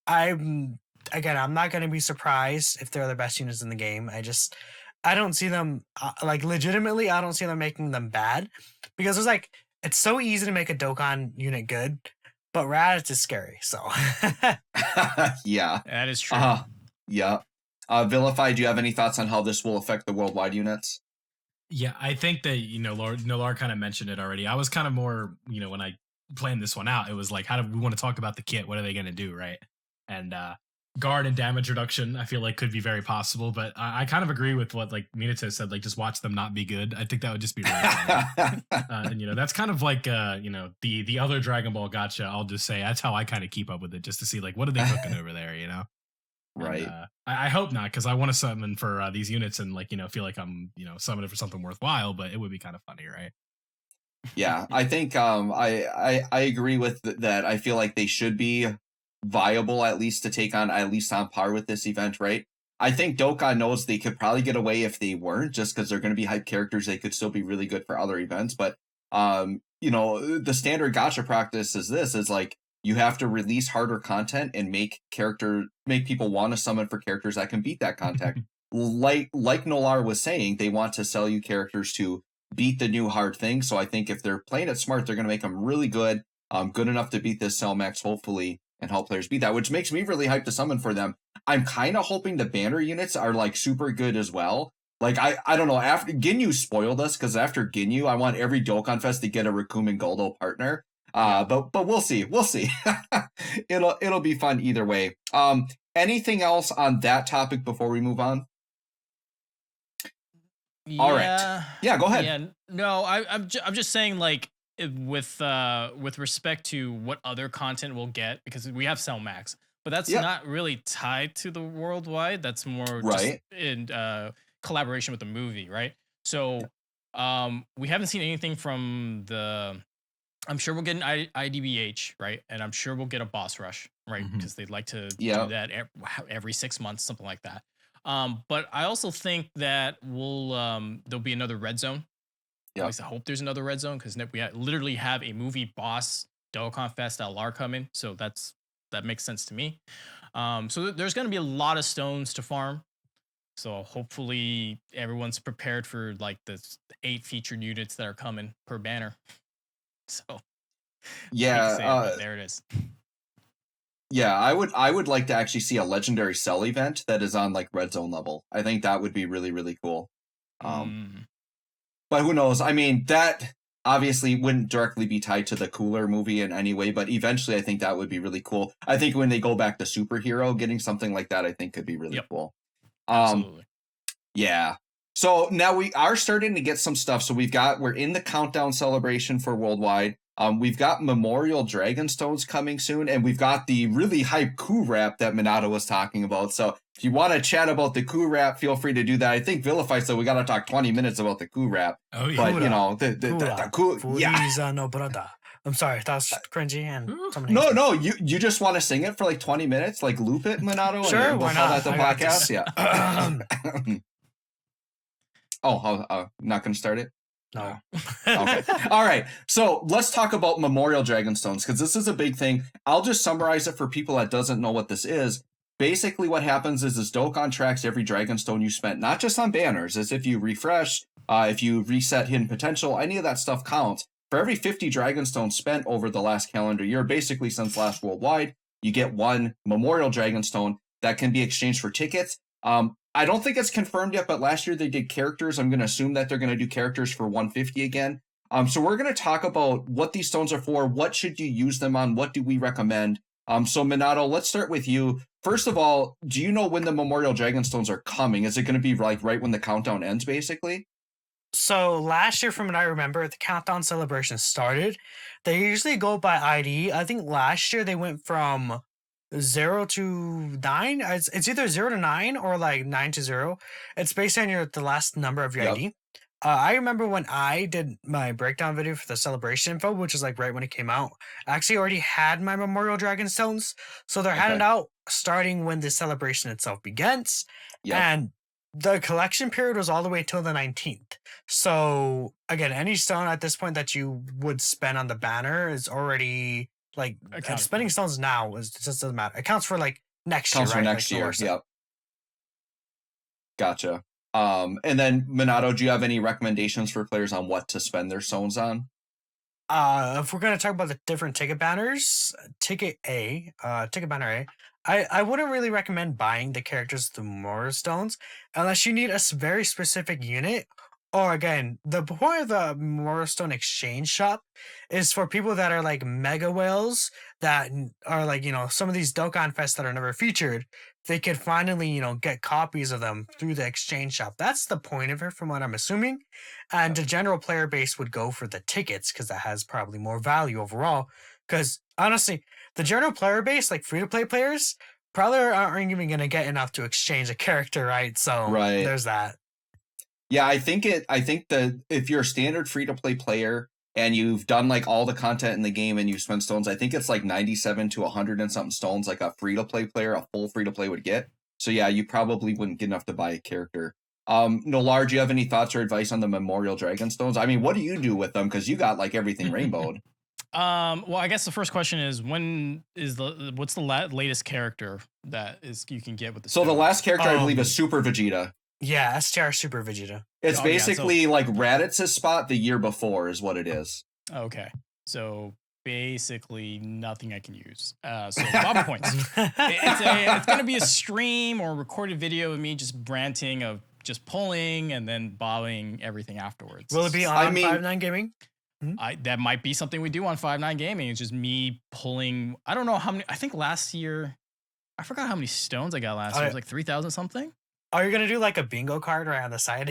I'm not going to be surprised if they're the best units in the game. I don't see them legitimately. I don't see them making them bad because it's so easy to make a Dokkan unit good, but Raditz is scary. So Yeah, that is true. Yeah. Vilify, do you have any thoughts on how this will affect the worldwide units? Yeah, I think that, Nolar kind of mentioned it already. I was kind of more, when I planned this one out, it was like, how do we want to talk about the kit? What are they going to do, right? And guard and damage reduction, I feel like could be very possible, but I kind of agree with what like Minato said, like just watch them not be good. I think that would just be really funny. And that's kind of like the other Dragon Ball gotcha. I'll just say that's how I kind of keep up with it, just to see like what are they cooking over there, Right. And, I hope not, because I want to summon for these units and feel like I'm summoning for something worthwhile, but it would be kind of funny, right? Yeah, I think I agree with that. I feel like they should be viable at least to take on at least on par with this event, right? I think Dokkan knows they could probably get away if they weren't, just because they're going to be hype characters. They could still be really good for other events, but the standard gacha practice is like you have to release harder content and make people want to summon for characters that can beat that content. like Nolar was saying, they want to sell you characters to beat the new hard thing. So I think if they're playing it smart, they're going to make them really good, good enough to beat this Cell Max, hopefully, and help players beat that, which makes me really hyped to summon for them. I'm kind of hoping the banner units are like super good as well. Like I don't know, after Ginyu spoiled us, because after Ginyu, I want every Dokkan Fest to get a Rakumen Goldo partner. But we'll see. It'll be fun either way. Anything else on that topic before we move on? All right. Yeah, go ahead. Yeah, no, I'm just saying, like, with respect to what other content we'll get, because we have Cell Max, but that's not really tied to the worldwide. That's more just in collaboration with the movie, right? So we haven't seen anything from the. I'm sure we'll get an IDBH, right? And I'm sure we'll get a boss rush, right? Because they'd like to do that every 6 months, something like that. But I also think that there'll be another red zone. At least I hope there's another red zone, because we literally have a movie boss Dokkan Fest LR coming, so that makes sense to me. So there's going to be a lot of stones to farm. So hopefully everyone's prepared for like the 8 featured units that are coming per banner. So there it is. Yeah, I would like to actually see a legendary Cell event that is on like red zone level. I think that would be really, really cool. But who knows? I mean, that obviously wouldn't directly be tied to the Cooler movie in any way, but eventually I think that would be really cool. I think when they go back to superhero, getting something like that I think could be really cool. Absolutely. Yeah. So now we are starting to get some stuff. So we're in the countdown celebration for worldwide. We've got Memorial Dragonstones coming soon, and we've got the really hype coup rap that Minato was talking about. So if you want to chat about the coup rap, feel free to do that. I think Vilify said we got to talk 20 minutes about the coup rap. Oh yeah. But the coup, yeah. No brother. I'm sorry, that was cringy. And no, you just want to sing it for like 20 minutes, like loop it, Minato. Sure, and why we'll call not? that the podcast. Yeah. Not going to start it? No. Okay. All right. So let's talk about Memorial Dragonstones, because this is a big thing. I'll just summarize it for people that doesn't know what this is. Basically, what happens is Dokkan tracks every Dragonstone you spent, not just on banners, as if you refresh, if you reset hidden potential, any of that stuff counts. For every 50 Dragonstones spent over the last calendar year, basically since last worldwide, you get 1 Memorial Dragonstone that can be exchanged for tickets. I don't think it's confirmed yet, but last year they did characters. I'm going to assume that they're going to do characters for 150 again. So we're going to talk about what these stones are for. What should you use them on? What do we recommend? So Minato, let's start with you. First of all, do you know when the Memorial Dragonstones are coming? Is it going to be like right when the countdown ends, basically? So last year, from what I remember, the countdown celebration started. They usually go by ID. I think last year they went from 0 to 9. It's either 0 to 9 or like 9 to 0. It's based on the last number of your ID. I remember when I did my breakdown video for the celebration info, which is like right when it came out, I actually already had my Memorial Dragonstones. So they're handed out starting when the celebration itself begins. And the collection period was all the way till the 19th. So again, any stone at this point that you would spend on the banner is already like spending stones now just doesn't matter. It counts for like next year. Counts for next year. Yep. Gotcha. And then Minato, do you have any recommendations for players on what to spend their stones on? If we're gonna talk about the different ticket banners, ticket banner A, I wouldn't really recommend buying the characters with the Memorial Stones unless you need a very specific unit. Or again, the point of the Memorial Stone exchange shop is for people that are like mega whales that are like, some of these Dokkan Fests that are never featured. They could finally, get copies of them through the exchange shop. That's the point of it, from what I'm assuming. And the general player base would go for the tickets because that has probably more value overall. Because honestly, the general player base, like free-to-play players, probably aren't even going to get enough to exchange a character, right? So there's that. Yeah, I think that if you're a standard free-to-play player and you've done like all the content in the game and you spend stones, I think it's like 97 to 100 and something stones like a free-to-play player, a full free-to-play would get. So yeah, you probably wouldn't get enough to buy a character. Nolar, do you have any thoughts or advice on the Memorial Dragonstones? I mean, what do you do with them? Because you got like everything rainbowed. Well, I guess the first question is what's the latest character that you can get with the stones? So the last character I believe is Super Vegeta. Yeah, STR Super Vegeta. It's basically like Raditz's spot the year before is what it is. Okay. So basically nothing I can use. So Bob points. It's going to be a stream or a recorded video of me just ranting of just pulling and then bobbing everything afterwards. Will it be on 5-9 Gaming? That might be something we do on 5-9 Gaming. It's just me pulling. I don't know how many. I think last year, I forgot how many stones I got last year. It was like 3,000 something. Are you gonna do like a bingo card right on the side?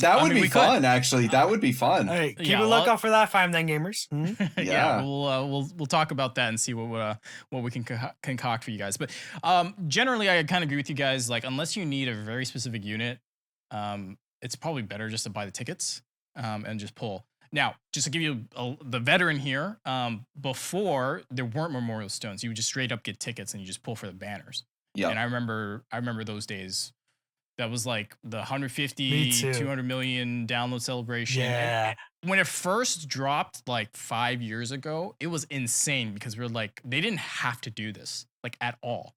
That would be fun, actually. That would be fun. All right, keep a lookout for that, 5-9 Gamers. Yeah, we'll talk about that and see what we can concoct for you guys. But generally, I kind of agree with you guys. Like, unless you need a very specific unit, it's probably better just to buy the tickets and just pull. Now, just to give you the veteran here, before there weren't Memorial Stones, you would just straight up get tickets and you just pull for the banners. Yeah, and I remember those days. That was like the 150, 200 million download celebration. Yeah. And when it first dropped like 5 years ago, it was insane because we were like, they didn't have to do this like at all.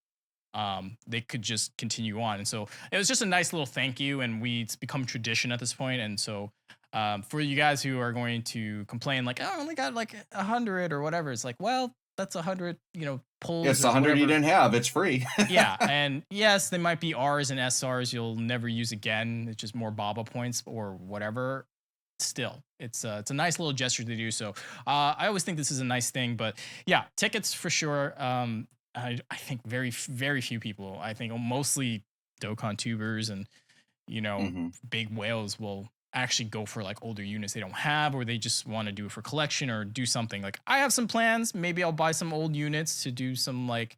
They could just continue on. And so it was just a nice little thank you. And it's become tradition at this point. And so for you guys who are going to complain like, oh, I only got like 100 or whatever. It's like, well, that's 100, pulls. It's 100 you didn't have. It's free. Yeah. And yes, they might be Rs and SRs you'll never use again. It's just more BABA points or whatever. Still, it's a nice little gesture to do. So I always think this is a nice thing. But yeah, tickets for sure. I think very, very few people, I think mostly Dokkan tubers and, big whales will actually go for like older units they don't have, or they just want to do it for collection or do something. Like I have some plans. Maybe I'll buy some old units to do some like,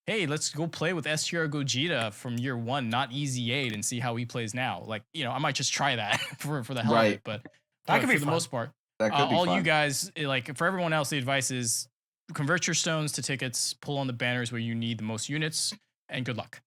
hey, let's go play with STR Gogeta from year 1, not Easy 8, and see how he plays now. Like, I might just try that for the hell of it. But that could be for the most part. That could be all fun. You guys, like for everyone else, the advice is convert your stones to tickets, pull on the banners where you need the most units, and good luck.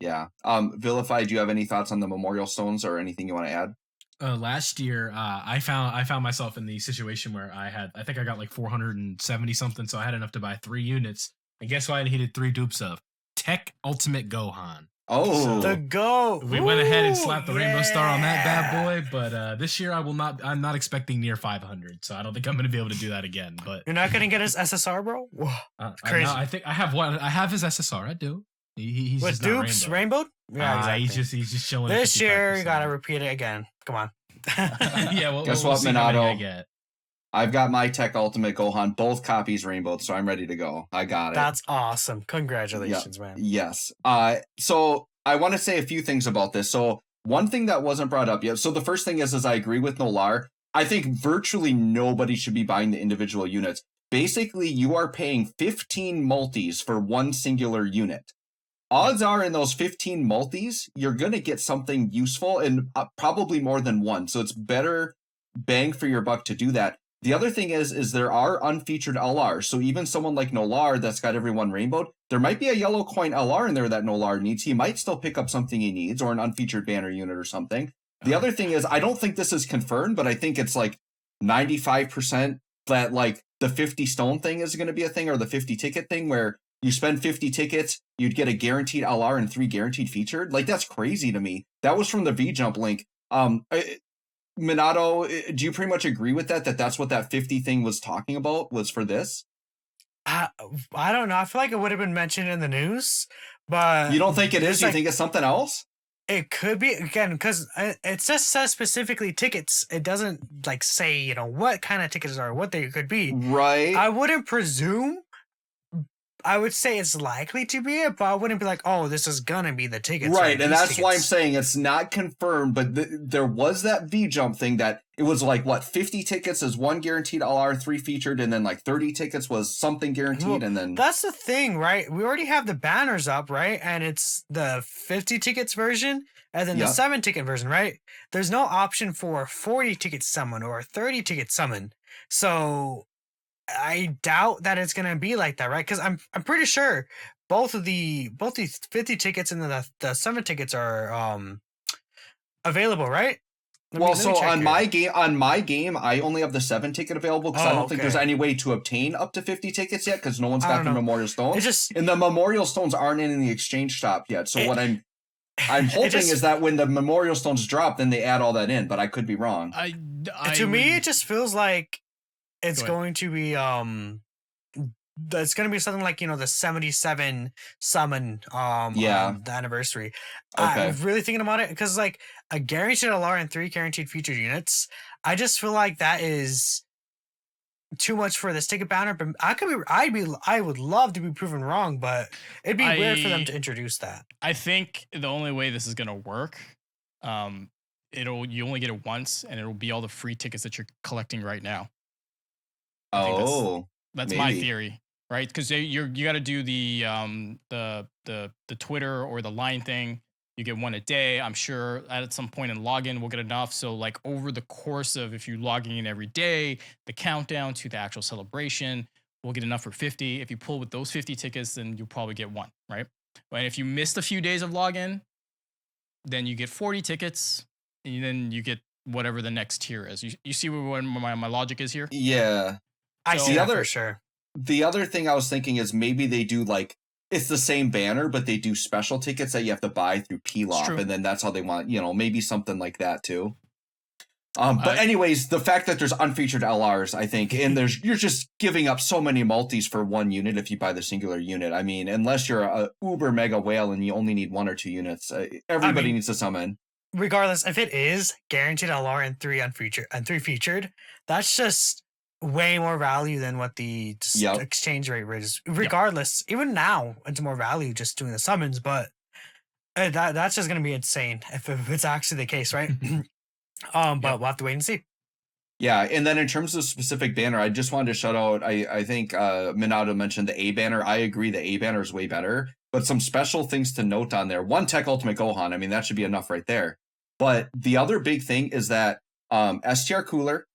Yeah. Vilify, do you have any thoughts on the Memorial Stones or anything you want to add? Last year, I found myself in the situation where I think I got like 470 something, so I had enough to buy 3 units. And guess what I needed 3 dupes of? Tech Ultimate Gohan. Oh, The GOAT. We went ahead and slapped the rainbow star on that bad yeah. boy, but this year I'm not expecting near 500, so I don't think I'm going to be able to do that again. But You're not gonna get his SSR, bro. Whoa, crazy. I think I have one. I have his SSR. I do. He's What just not dupes rainbow. rainbowed? Yeah, exactly. He's just chilling. This at year, you 55%. gotta repeat it again. Come on. Yeah. Well, Guess we'll what, see how many I Minato? get. I've got my Tech Ultimate Gohan, both copies rainbowed, so I'm ready to go. I got it. That's awesome. Congratulations, man. Yes. So I want to say a few things about this. So one thing that wasn't brought up yet. So the first thing is I agree with Nolar. I think virtually nobody should be buying the individual units. Basically, you are paying 15 multis for one singular unit. Odds are in those 15 multis, you're going to get something useful and probably more than one. So it's better bang for your buck to do that. The other thing is there are unfeatured LRs. So even someone like Nolar that's got everyone rainbowed, there might be a yellow coin LR in there that Nolar needs. He might still pick up something he needs or an unfeatured banner unit or something. The other thing is, I don't think this is confirmed, but I think it's like 95% that like the 50 stone thing is going to be a thing, or the 50 ticket thing where you spend 50 tickets, you'd get a guaranteed LR and 3 guaranteed featured. Like, that's crazy to me. That was from the V-Jump link. Minato, do you pretty much agree with that that's what that 50 thing was talking about, was for this? I don't know. I feel like it would have been mentioned in the news, but You don't think it is? You think it's something else? It could be, again, because it just says specifically tickets. It doesn't like say, what kind of tickets are, what they could be. Right. I wouldn't presume. I would say it's likely to be it, but I wouldn't be like, oh, this is gonna be the tickets. Right, and that's why I'm saying it's not confirmed, but there was that V-Jump thing that it was like, 50 tickets is 1 guaranteed LR, 3 featured, and then like 30 tickets was something guaranteed, and then... That's the thing, right? We already have the banners up, right? And it's the 50 tickets version, and then the 7 ticket version, right? There's no option for 40 ticket summon or 30 ticket summon. So I doubt that it's gonna be like that, right? Because I'm pretty sure both these 50 tickets and the 7 tickets are available, right? On my game, I only have the 7 ticket available because I don't think there's any way to obtain up to 50 tickets yet because no one's got the Memorial Stones. And the Memorial Stones aren't in the exchange shop yet. So what I'm hoping is that when the Memorial Stones drop, then they add all that in. But I could be wrong. To me, it just feels like it's going to be it's going to be something like the 77 summon the anniversary. I'm really thinking about it because like a guaranteed LR and 3 guaranteed featured units, I just feel like that is too much for this ticket banner. But I would love to be proven wrong, but it'd be weird for them to introduce that. I think the only way this is going to work, you only get it once, and it'll be all the free tickets that you're collecting right now. That's my theory, right? Because you got to do the Twitter or the line thing. You get 1 a day. I'm sure at some point in login we'll get enough. So like over the course of if you're logging in every day, the countdown to the actual celebration, we'll get enough for 50. If you pull with those 50 tickets, then you'll probably get 1, right? And if you missed a few days of login, then you get 40 tickets, and then you get whatever the next tier is. You see where my logic is here? Yeah. I see that for sure. The other thing I was thinking is maybe they do like, it's the same banner, but they do special tickets that you have to buy through PLOP, and then that's how they want, maybe something like that too. But anyways, the fact that there's unfeatured LRs, I think, and you're just giving up so many multis for 1 unit if you buy the singular unit. I mean, unless you're a uber mega whale and you only need 1 or 2 units, everybody needs to summon. Regardless, if it is guaranteed LR and 3 unfeatured and 3 featured, that's just way more value than what the exchange rate is. Regardless, even now, it's more value just doing the summons, but that's just going to be insane if it's actually the case, right? But we'll have to wait and see. Yeah, and then in terms of specific banner, I just wanted to shout out, I think Minato mentioned the A banner. I agree the A banner is way better, but some special things to note on there. 1 Tech Ultimate Gohan, I mean, that should be enough right there. But the other big thing is that STR Cooler,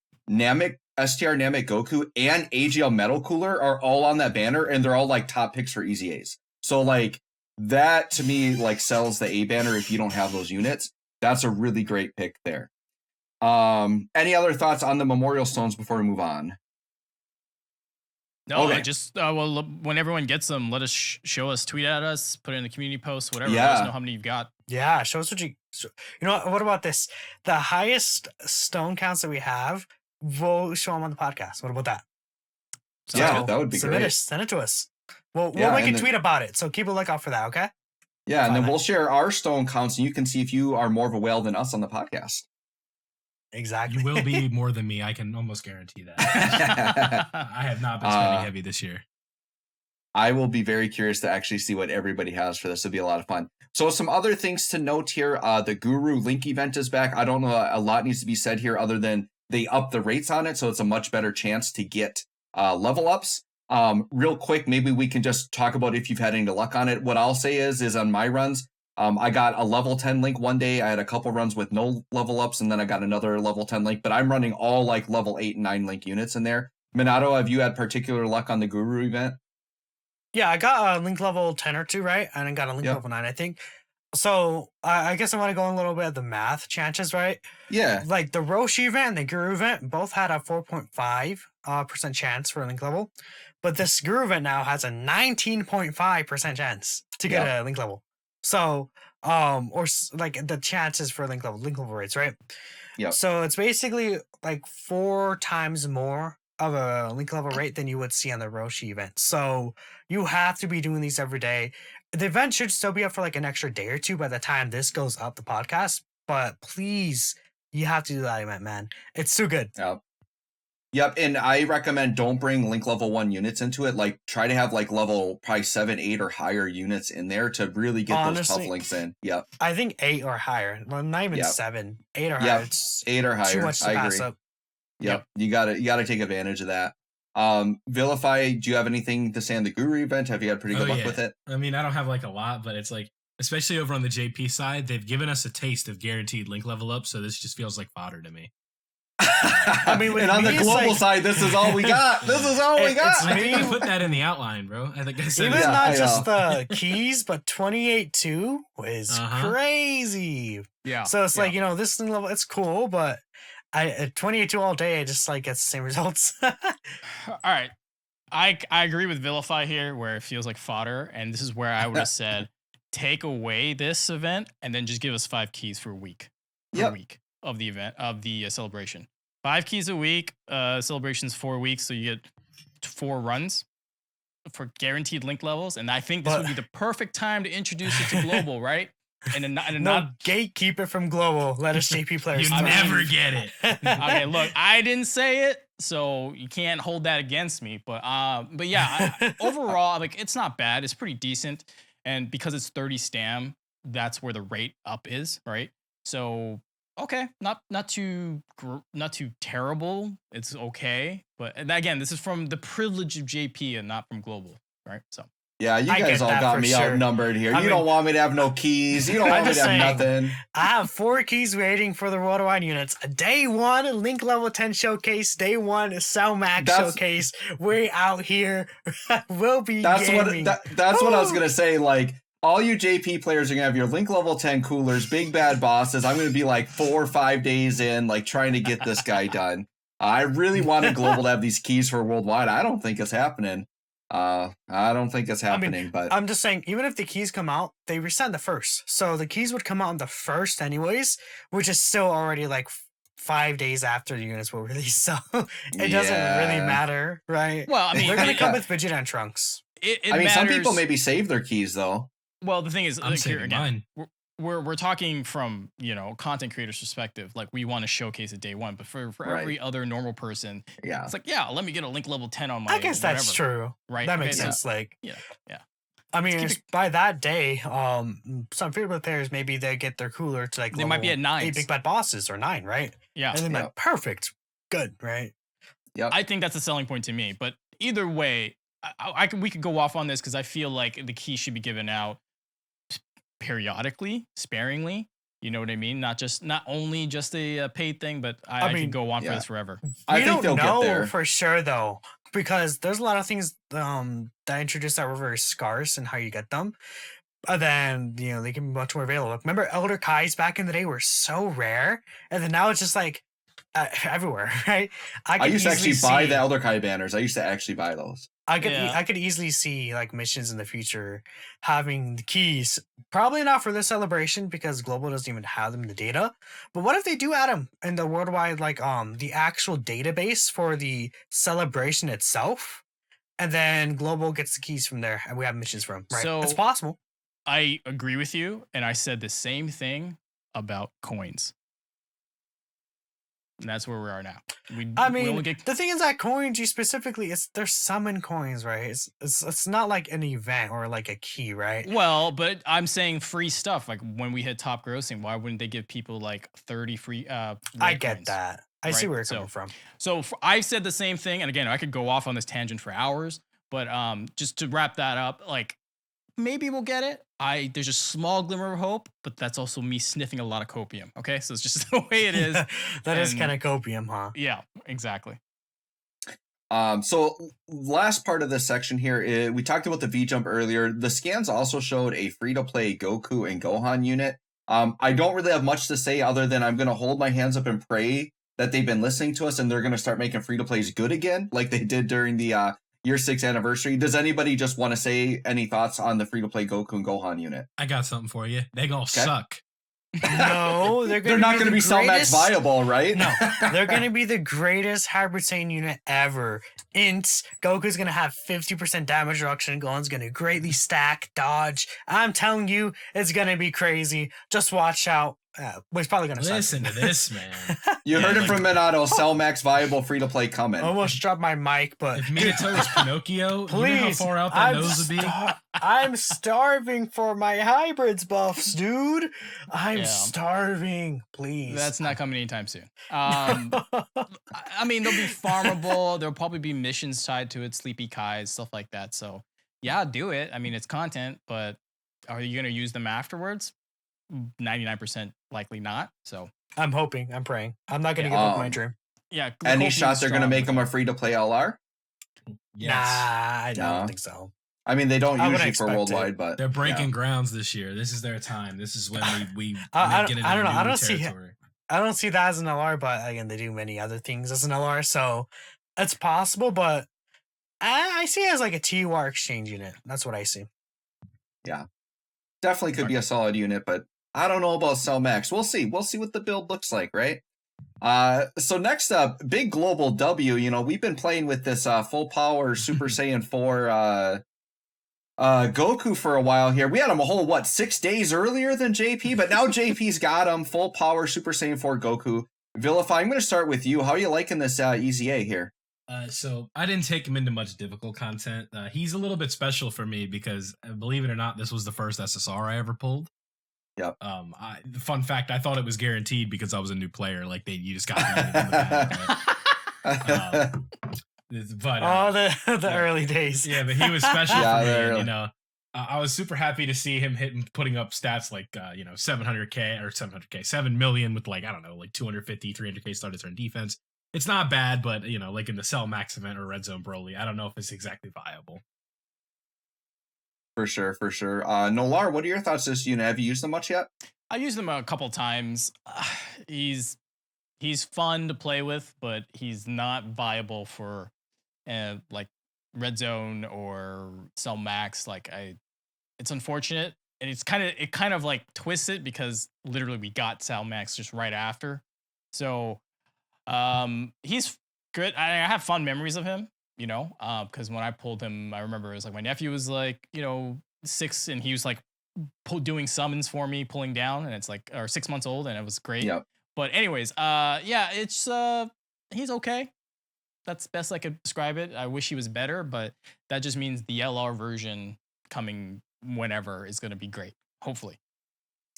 STR Namek Goku, and AGL Metal Cooler are all on that banner, and they're all like top picks for Easy A's. So like that to me like sells the A banner if you don't have those units. That's a really great pick there. Any other thoughts on the Memorial Stones before we move on? No, Okay. just when everyone gets them, let us show us, tweet at us, put it in the community post, whatever. Yeah. Let us know how many you've got. Yeah, show us what you. You know what about this? The highest stone counts that we have, we'll show them on the podcast. What about that? Yeah, So that would be submit great. us, send it to us. We'll Yeah, make a and then- tweet about it. So keep a lookout for that. Okay. Yeah, and then Fine. we'll share our stone counts, and you can see if you are more of a whale than us on the podcast. Exactly. You will be more than me. I can almost guarantee that. I have not been spending heavy this year. I will be very curious to actually see what everybody has for this. It'll be a lot of fun. So some other things to note here. The Guru Link event is back. I don't know. A lot needs to be said here other than they up the rates on it. So it's a much better chance to get level ups. Real quick, maybe we can just talk about if you've had any luck on it. What I'll say is on my runs, I got a level 10 link one day. I had a couple runs with no level ups, and then I got another level 10 link, but I'm running all like level 8 and 9 link units in there. Minato, have you had particular luck on the Guru event? Yeah, I got a link level 10 or 2, right? And I got a link Yep. level 9, I think. So I guess I want to go a little bit of the math chances, right? Yeah. Like the Roshi event and the Guru event both had a 4.5% chance for a link level. But this Guru event now has a 19.5% chance to get a link level. So, like the chances for link level rates, right? Yeah. So it's basically like 4 times more of a link level rate than you would see on the Roshi event. So you have to be doing these every day. The event should still be up for like an extra day or two by the time this goes up the podcast. But please, you have to do that event, man. It's too good. Yep, and I recommend don't bring link level 1 units into it. Like try to have like level probably 7, 8 or higher units in there to really get those tough links in. Yep. I think 8 or higher. Well, not even 7. 8 or higher. It's 8 or higher. too much to I pass agree. up. Yep. You gotta take advantage of that. Vilify, do you have anything to say on the Guru event? Have you had pretty good luck with it? I mean, I don't have like a lot, but it's like, especially over on the JP side, they've given us a taste of guaranteed link level up, so this just feels like fodder to me. I mean, and on the global side, this is all we got. This is all we got. I think I put that in the outline, bro. I think I said Even it. not just the keys, but 28-2 is Uh-huh. crazy. Yeah. So it's like, this level, it's cool, but at 28-2 all day, I just like gets the same results. All right. I agree with Vilify here where it feels like fodder. And this is where I would have said, take away this event and then just give us 5 keys for a week. Per week of the event, of the celebration. 5 keys a week. Celebration's 4 weeks. So you get 4 runs for guaranteed link levels. And I think this would be the perfect time to introduce it to global, right? And not gatekeep it from global. Let us JP players. You never get it. Okay, look, I didn't say it, so you can't hold that against me. But yeah, overall, like it's not bad. It's pretty decent, and because it's 30 stam, that's where the rate up is, right? So okay, not too terrible. It's okay, but again, this is from the privilege of JP and not from global, right? So. Yeah, you I guys get all that got for me sure. outnumbered here. I You mean- don't want me to have no keys. You don't I'm want me to just have saying. nothing. I have 4 keys waiting for the Worldwide units. Day 1 link level 10 showcase. Day 1 Cell Max showcase. We're out here. We'll be gaming. That's what I was gonna say. Like all you JP players are gonna have your link level 10 coolers, big bad bosses. I'm gonna be like 4 or 5 days in, like trying to get this guy done. I really wanted global to have these keys for worldwide. I don't think it's happening. I don't think it's happening, but I'm just saying, even if the keys come out, they reset the first. So the keys would come out on the first anyways, which is still already like 5 days after the units were released. So it doesn't really matter, right? Well, I mean, they're gonna come with Vegeta and Trunks. I mean, some people maybe save their keys though. Well, the thing is, I'm saving mine. We're talking from content creators' perspective. Like we want to showcase it day 1, but for every other normal person, it's like let me get a link level 10 on my. I guess that's true. Right, that makes sense. Like yeah. I mean, by that day, some favorite players maybe they get their cooler to like they might be at 9 8 big bad bosses or 9, right? Yeah, and then like perfect, good, right? Yeah, I think that's a selling point to me. But either way, we could go off on this because I feel like the key should be given out periodically, sparingly. You know what I mean? Not only just a paid thing, but I mean, could go on for this forever. I think they'll know get there for sure though, because there's a lot of things that I introduced that were very scarce and how you get them. But then they can be much more available. Remember, Elder Kais back in the day were so rare, and then now it's just like everywhere, right? I used to actually buy the Elder Kai banners. I used to actually buy those. Yeah. I could easily see like missions in the future having the keys. Probably not for this celebration because global doesn't even have them in the data. But what if they do add them in the worldwide like the actual database for the celebration itself, and then global gets the keys from there, and we have missions from right? It's So possible. I agree with you, and I said the same thing about coins. And that's where we are now. I We only mean, get the thing is that coins, you specifically, there's summon coins, right? It's not like an event or like a key, right? well, but I'm saying free stuff. Like when we hit top grossing, why wouldn't they give people like 30 free I red get coins? that. I see Right, where you're so- coming from. So I said the same thing, and again, I could go off on this tangent for hours, but just to wrap that up, like maybe we'll get it. There's a small glimmer of hope, but that's also me sniffing a lot of copium. Okay, so it's just the way it is. That is and- kind of copium, huh? Yeah, exactly. So last part of this section here, we talked about the V jump earlier. The scans also showed a free-to-play Goku and Gohan unit. I don't really have much to say other than I'm going to hold my hands up and pray that they've been listening to us and they're going to start making free-to-plays good again, like they did during the year 6 anniversary. Does anybody just want to say any thoughts on the free-to-play Goku and Gohan unit? I got something for you. They gonna suck. No, They're not going to be Cell Max viable, right? No, they're going to be the greatest hybrid Saiyan unit ever. Goku's going to have 50% damage reduction. Gohan's going to greatly stack, dodge. I'm telling you, it's going to be crazy. Just watch out. He's probably going to Listen to this, man. You Yeah, heard it like- from Minato. Cell Max viable free-to-play coming. Almost dropped my mic, but If Minato was Pinocchio, you know how please, far out that nose would be? I'm starving for my hybrids buffs, dude. I'm Yeah. starving. Please. That's not coming anytime soon. I mean, they'll be farmable. There'll probably be missions tied to it, Sleepy Kais, stuff like that. So, yeah, do it. I mean, it's content, but are you going to use them afterwards? 99% likely not. So, I'm hoping. I'm praying. I'm not going to Yeah. give up my dream. yeah. Any Goku's shot they're going to strong make with them it. a free-to-play LR? Yes. Nah, I No. don't think so. I mean, they don't I wouldn't usually for expect worldwide, it. but They're breaking grounds this year. This is their time. This is when we I get into don't know. I new don't see- territory. I don't see that as an LR, but again, they do many other things as an LR, so it's possible. But I see it as like a TUR exchange unit. That's what I see. definitely could be a solid unit, but I don't know about Cell Max. We'll see. We'll see what the build looks like, right? So next up, big global W. You know, we've been playing with this full power Super Saiyan 4 Goku for a while here. We had him a whole 6 days earlier than JP, but now JP's got him full power Super Saiyan 4 Goku. Vilify, I'm going to start with you. How are you liking this EZA here? So I didn't take him into much difficult content. He's a little bit special for me because, believe it or not, this was the first SSR I ever pulled. Yep. Fun fact: I thought it was guaranteed because I was a new player. Like you just got me in the bag, right? But The yeah. early days. yeah, but he was special Yeah, for me. they're And, early. I was super happy to see him putting up stats like 700k or 7 million with like 250, 300k started turn defense. It's not bad, but like in the Cell Max event or Red Zone Broly, I don't know if it's exactly viable. For sure. Nolar, what are your thoughts on this unit? Have you used them much yet? I used him a couple times. He's fun to play with, but he's not viable for like Red Zone or Cell Max. It's unfortunate, and it kind of like twists it because literally we got Cell Max just right after. So he's good. I have fun memories of him, because when I pulled him, I remember it was like my nephew was like 6 and he was like doing summons for me, pulling down, and it's like, or 6 months old, and it was great. Yep. But anyways, it's he's okay. That's best I could describe it. I wish he was better, but that just means the LR version coming whenever is going to be great. Hopefully.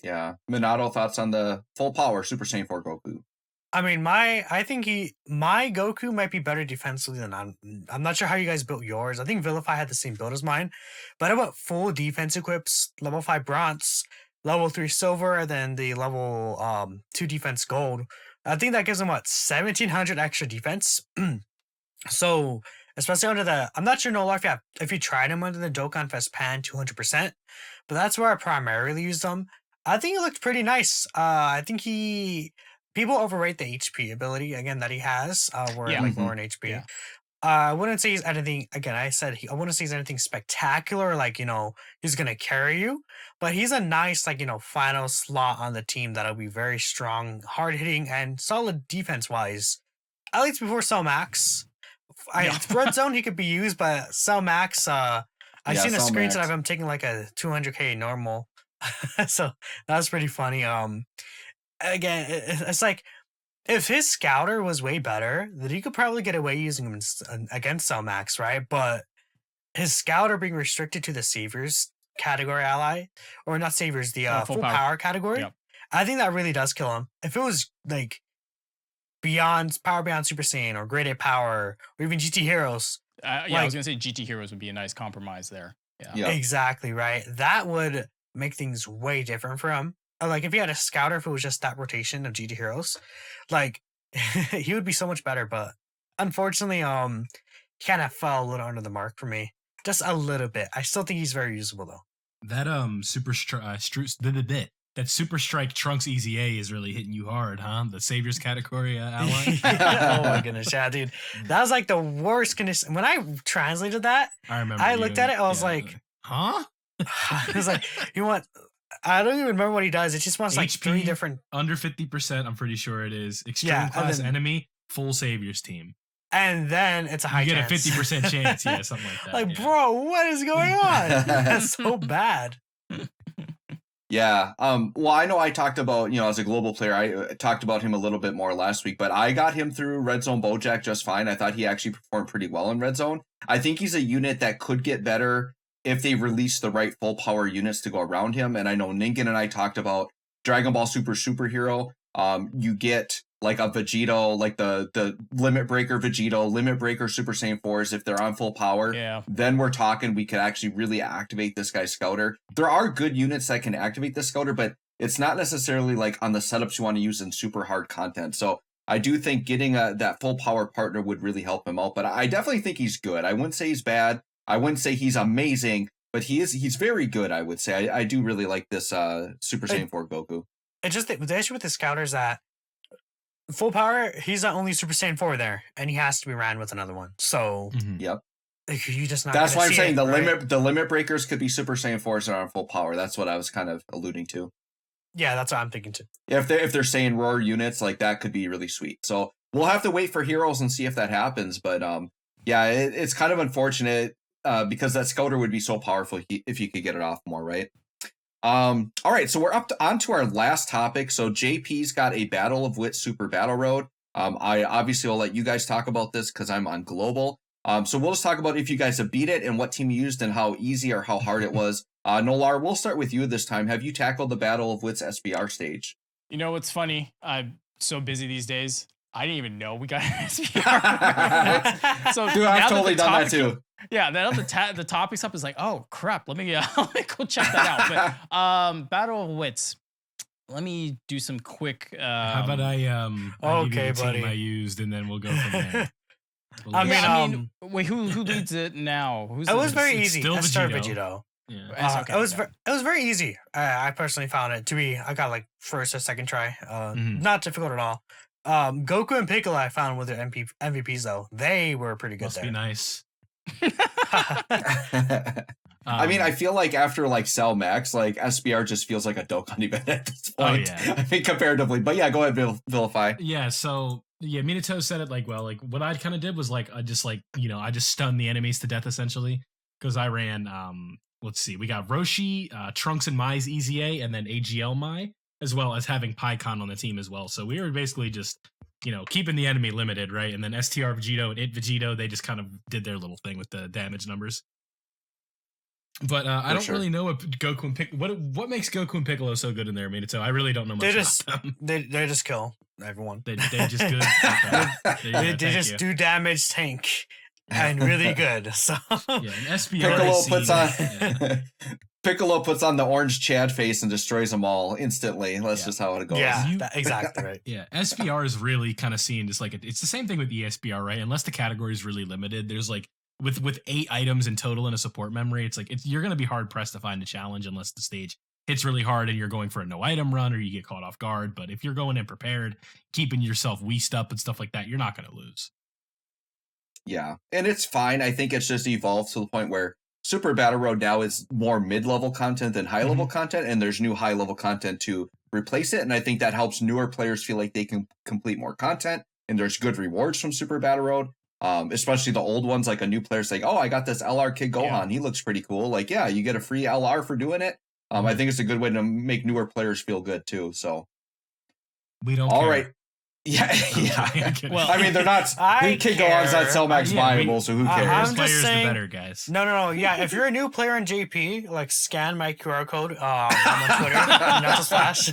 Yeah. Minato, thoughts on the full power Super Saiyan 4 Goku? I mean, my Goku might be better defensively than I'm not sure how you guys built yours. I think Vilify had the same build as mine, but I went full defense equips, level 5 bronze, level 3 silver, and then the level 2 defense gold. I think that gives him 1,700 extra defense. So especially under the, I'm not sure if you tried him under the Dokkan Fest Pan 200%, but that's where I primarily used him. I think he looked pretty nice. I think people overrate the HP ability again that he has. Where Yeah. like lower in HP. Yeah. I wouldn't say he's anything. Again, I wouldn't say he's anything spectacular. Like he's gonna carry you, but he's a nice final slot on the team that'll be very strong, hard hitting, and solid defense wise. At least before Cell Max. Red Zone he could be used, but Cell Max. I've seen a Cell screenshot Max. of him taking like a 200k normal, so that was pretty funny. Again, it's like if his scouter was way better, then he could probably get away using him against Cell Max, right? But his scouter being restricted to the Saviors category ally, or not Saviors, the full power category. Yep. I think that really does kill him. If it was like beyond Super Saiyan or Grade A Power or even GT Heroes. I was gonna say GT Heroes would be a nice compromise there. Yeah. Exactly right. That would make things way different for him. Like if he had a scouter, if it was just that rotation of GT Heroes, like he would be so much better. But unfortunately, he kind of fell a little under the mark for me, just a little bit. I still think he's very usable though. That that Super Strike Trunks EZA is really hitting you hard, huh? The Saviors category ally. Oh my goodness, yeah, dude, that was like the worst condition. When I translated that, I remember. I looked at it. I was like, huh? I was like, you want? I don't even remember what he does. It just wants like HP, 3 different under 50%. I'm pretty sure it is extreme class enemy full Saviors team. And then it's a high you get chance. a 50% chance, yeah, something like that. Like, bro, what is going on? That's so bad. Yeah. Well, I know I talked about, as a global player, I talked about him a little bit more last week, but I got him through Red Zone Bojack just fine. I thought he actually performed pretty well in Red Zone. I think he's a unit that could get better if they release the right full power units to go around him. And I know Ningen and I talked about Dragon Ball Superhero. You get like a Vegito, like the Limit Breaker Vegito, Limit Breaker Super Saiyan 4s, if they're on full power, then we're talking we could actually really activate this guy's Scouter. There are good units that can activate the Scouter, but it's not necessarily like on the setups you want to use in super hard content. So I do think getting that full power partner would really help him out, but I definitely think he's good. I wouldn't say he's bad. I wouldn't say he's amazing, but he's very good, I would say. I do really like this Super Saiyan 4 Goku. It's just the issue with the Scouter is that full power, he's the only Super Saiyan 4 there, and he has to be ran with another one. So, Yep. You just not. That's why I'm saying right? the limit breakers could be Super Saiyan 4s that are on full power. That's what I was kind of alluding to. Yeah, that's what I'm thinking too. If they're Saiyan Roar units, like that could be really sweet. So we'll have to wait for Heroes and see if that happens. But yeah, it's kind of unfortunate because that Scouter would be so powerful if you could get it off more, right? All right, so we're on to our last topic. So JP's got a Battle of Wit Super Battle Road. I obviously will let you guys talk about this because I'm on global. So we'll just talk about if you guys have beat it and what team you used and how easy or how hard it was. Nolar, we'll start with you this time. Have you tackled the Battle of Wits SBR stage? You know what's funny? I'm so busy these days. I didn't even know we got an SBR. So dude, I've totally done that too. Yeah, now the topic's up is like, oh crap, let me go check that out. But Battle of Wits. Let me do some quick. How about I okay, the buddy. team I used, and then we'll go from there. I mean, wait, who leads it now? It was very it's easy. still I started Vegito. Vegito. Yeah. Okay, It was very easy. I personally found it to be. I got like first or second try. Not difficult at all. Goku and Piccolo I found with their MVPs though. They were pretty good. Must there. be nice. I mean, I feel like after like Cell Max, like SBR just feels like a Dokkan event at this point. Oh, yeah. I think comparatively, but yeah, go ahead, vilify. Yeah, so yeah, Minato said it like well. Like what I kind of did was like I just stunned the enemies to death essentially because I ran. Let's see, we got Roshi, Trunks and Mai's EZA, and then AGL Mai, as well as having PyCon on the team as well. So we were basically just keeping the enemy limited, right? And then STR Vegito and It Vegito, they just kind of did their little thing with the damage numbers. But I don't really know what Goku and what makes Goku and Piccolo so good in there. I mean, I really don't know much about them. They just kill everyone. They just good. They just do damage tank and really good. So yeah, and SBR Piccolo puts on the orange Chad face and destroys them all instantly. That's just how it goes. Yeah, exactly right. Yeah, SBR is really kind of seen just like it's the same thing with ESBR, right? Unless the category is really limited, there's like with 8 items in total in a support memory, it's like you're going to be hard pressed to find a challenge unless the stage hits really hard and you're going for a no item run or you get caught off guard. But if you're going in prepared, keeping yourself weased up and stuff like that, you're not going to lose. Yeah, and it's fine. I think it's just evolved to the point where Super Battle Road now is more mid-level content than high-level content, and there's new high-level content to replace it. And I think that helps newer players feel like they can complete more content, and there's good rewards from Super Battle Road. Especially the old ones, like a new player saying, "Oh, I got this LR Kid Gohan. Yeah. He looks pretty cool." Like, yeah, you get a free LR for doing it. I think it's a good way to make newer players feel good too. So We don't. all care. right. Yeah, yeah. Well, I mean, they're not. I Kid Gohan's not care. Cellmax Yeah, viable, so who I'm cares? More just players, saying- the better, guys. No. Yeah, if you're a new player in JP, like scan my QR code on Twitter, not to Slash.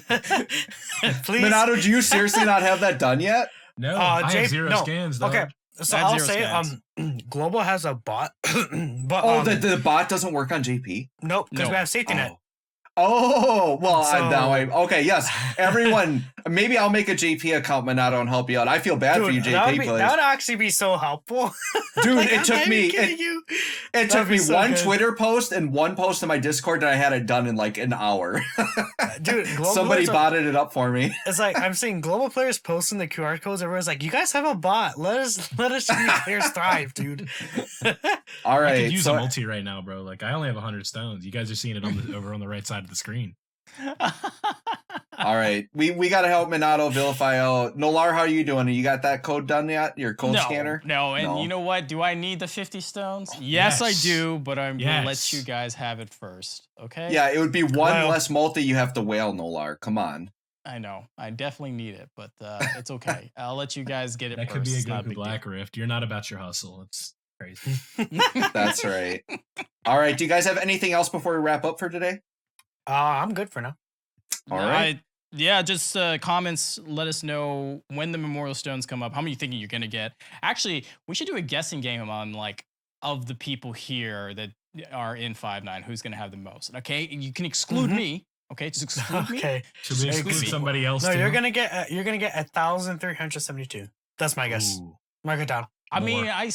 Please. Minato, do you seriously not have that done yet? No, I have J- 0 no, scans. Though. Okay, so I have I'll 0 say scans. Global has a bot, but Oh, the bot doesn't work on JP. nope, because No. we have safety net. Oh, well, So- okay, yes. Everyone, maybe I'll make a JP account, Minato, and help you out. I feel bad for you, Dude, that JP would players. actually be so helpful. Dude, Like, it I'm took not me even kidding you. it took That'd be me so one good. Twitter post and one post in my Discord, and I had it done in like an hour. Dude, global Somebody players are- botted it up for me. It's like I'm seeing global players posting the QR codes. Everyone's like, "You guys have a bot. Let us new players thrive, dude." All I right, could use so a multi right now, bro. Like I only have 100 stones. You guys are seeing it on the, over on the right side of the screen. all right, we got to help Minato vilify out. Nolar, how are you doing? You got that code done yet? Your code scanner? No, and No. you know what? Do I need the 50 stones? Yes, I Yes. do, but I'm gonna let Yes. you guys have it first. Okay? Yeah, it would be one Well- less multi you have to whale, Nolar. Come on. I know. I definitely need it, but it's okay. I'll let you guys get it That first. could be a It's not Goku big deal. Black Rift. You're not about your hustle. It's crazy. That's right. All right, do you guys have anything else before we wrap up for today? I'm good for now. All right. Just comments. Let us know when the Memorial Stones come up. How many you thinking you're gonna get? Actually, we should do a guessing game on like of the people here that are in 5-9, who's gonna have the most. Okay, you can exclude Mhm. me. Okay, just exclude me. Okay. Should we exclude Maybe. somebody else? No, too? you're gonna get 1,372. That's my guess. Ooh. Mark it down. I mean, More. I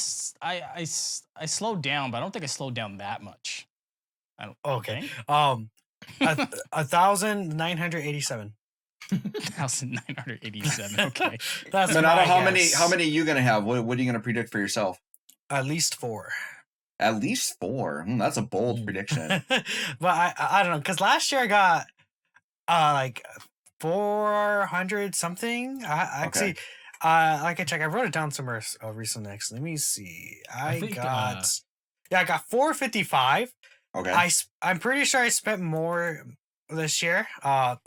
slowed dodown, but I don't think I slowed down that much. I don't. Okay. think. 1,987. 1,987. Okay. That's Minato, my how guess. many are you gonna have? What are you gonna predict for yourself? At least 4. At least 4. That's a bold prediction. But I don't know, because last year I got like 400 something. I actually like I check. I wrote it down somewhere recently. Actually, let me see. I think, got 455. Okay. I'm pretty sure I spent more this year. So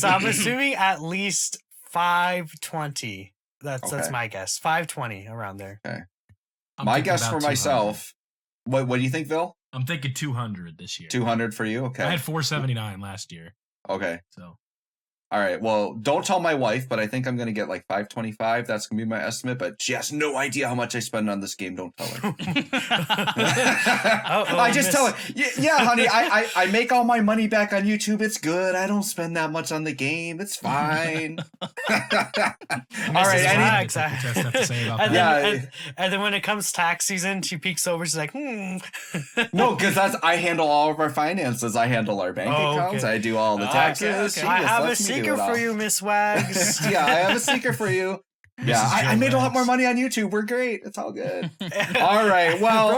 I'm assuming at least 520. That's Okay. my guess. 520 around there. I'm My thinking guess about for 200. myself. What do you think, Bill? I'm thinking 200 this year. 200 for you? I Okay. had 479 last year. Okay. So All right. Well, don't tell my wife, but I think I'm going to get like 525. That's going to be my estimate, but she has no idea how much I spend on this game. Don't tell her. I just tell her, yeah, honey, I make all my money back on YouTube. It's good. I don't spend that much on the game. It's fine. All right. Mrs. Any, Wags, That's what you have to say about and, that. then, Yeah. and then when it comes tax season, she peeks over. She's like, no, because I handle all of our finances. I handle our bank Oh, accounts. okay. I do all the taxes. okay. She I just have a lets me do secret it all. for you, Miss Wags. Yeah, I have a secret for you. Yeah, Mrs. I Joe made a lot Wags. more money on YouTube. We're great. It's all good. All right. Well,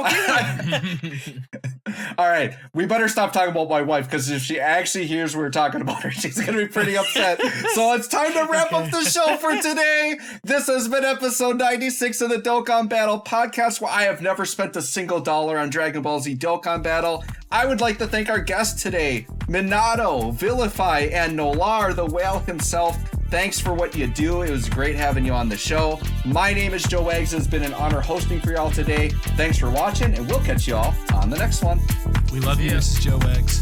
all right. We better stop talking about my wife because if she actually hears we're talking about her, she's going to be pretty upset. So it's time to wrap up the show for today. This has been episode 96 of the Dokkan Battle podcast, where I have never spent a single dollar on Dragon Ball Z Dokkan Battle. I would like to thank our guests today, Minato, Vilify, and Nolar, the whale himself. Thanks for what you do. It was great having you on the show. My name is Joe Wags. It's been an honor hosting for y'all today. Thanks for watching, and we'll catch you all on the next one. We love you, Yeah. Mrs. Joe Wags.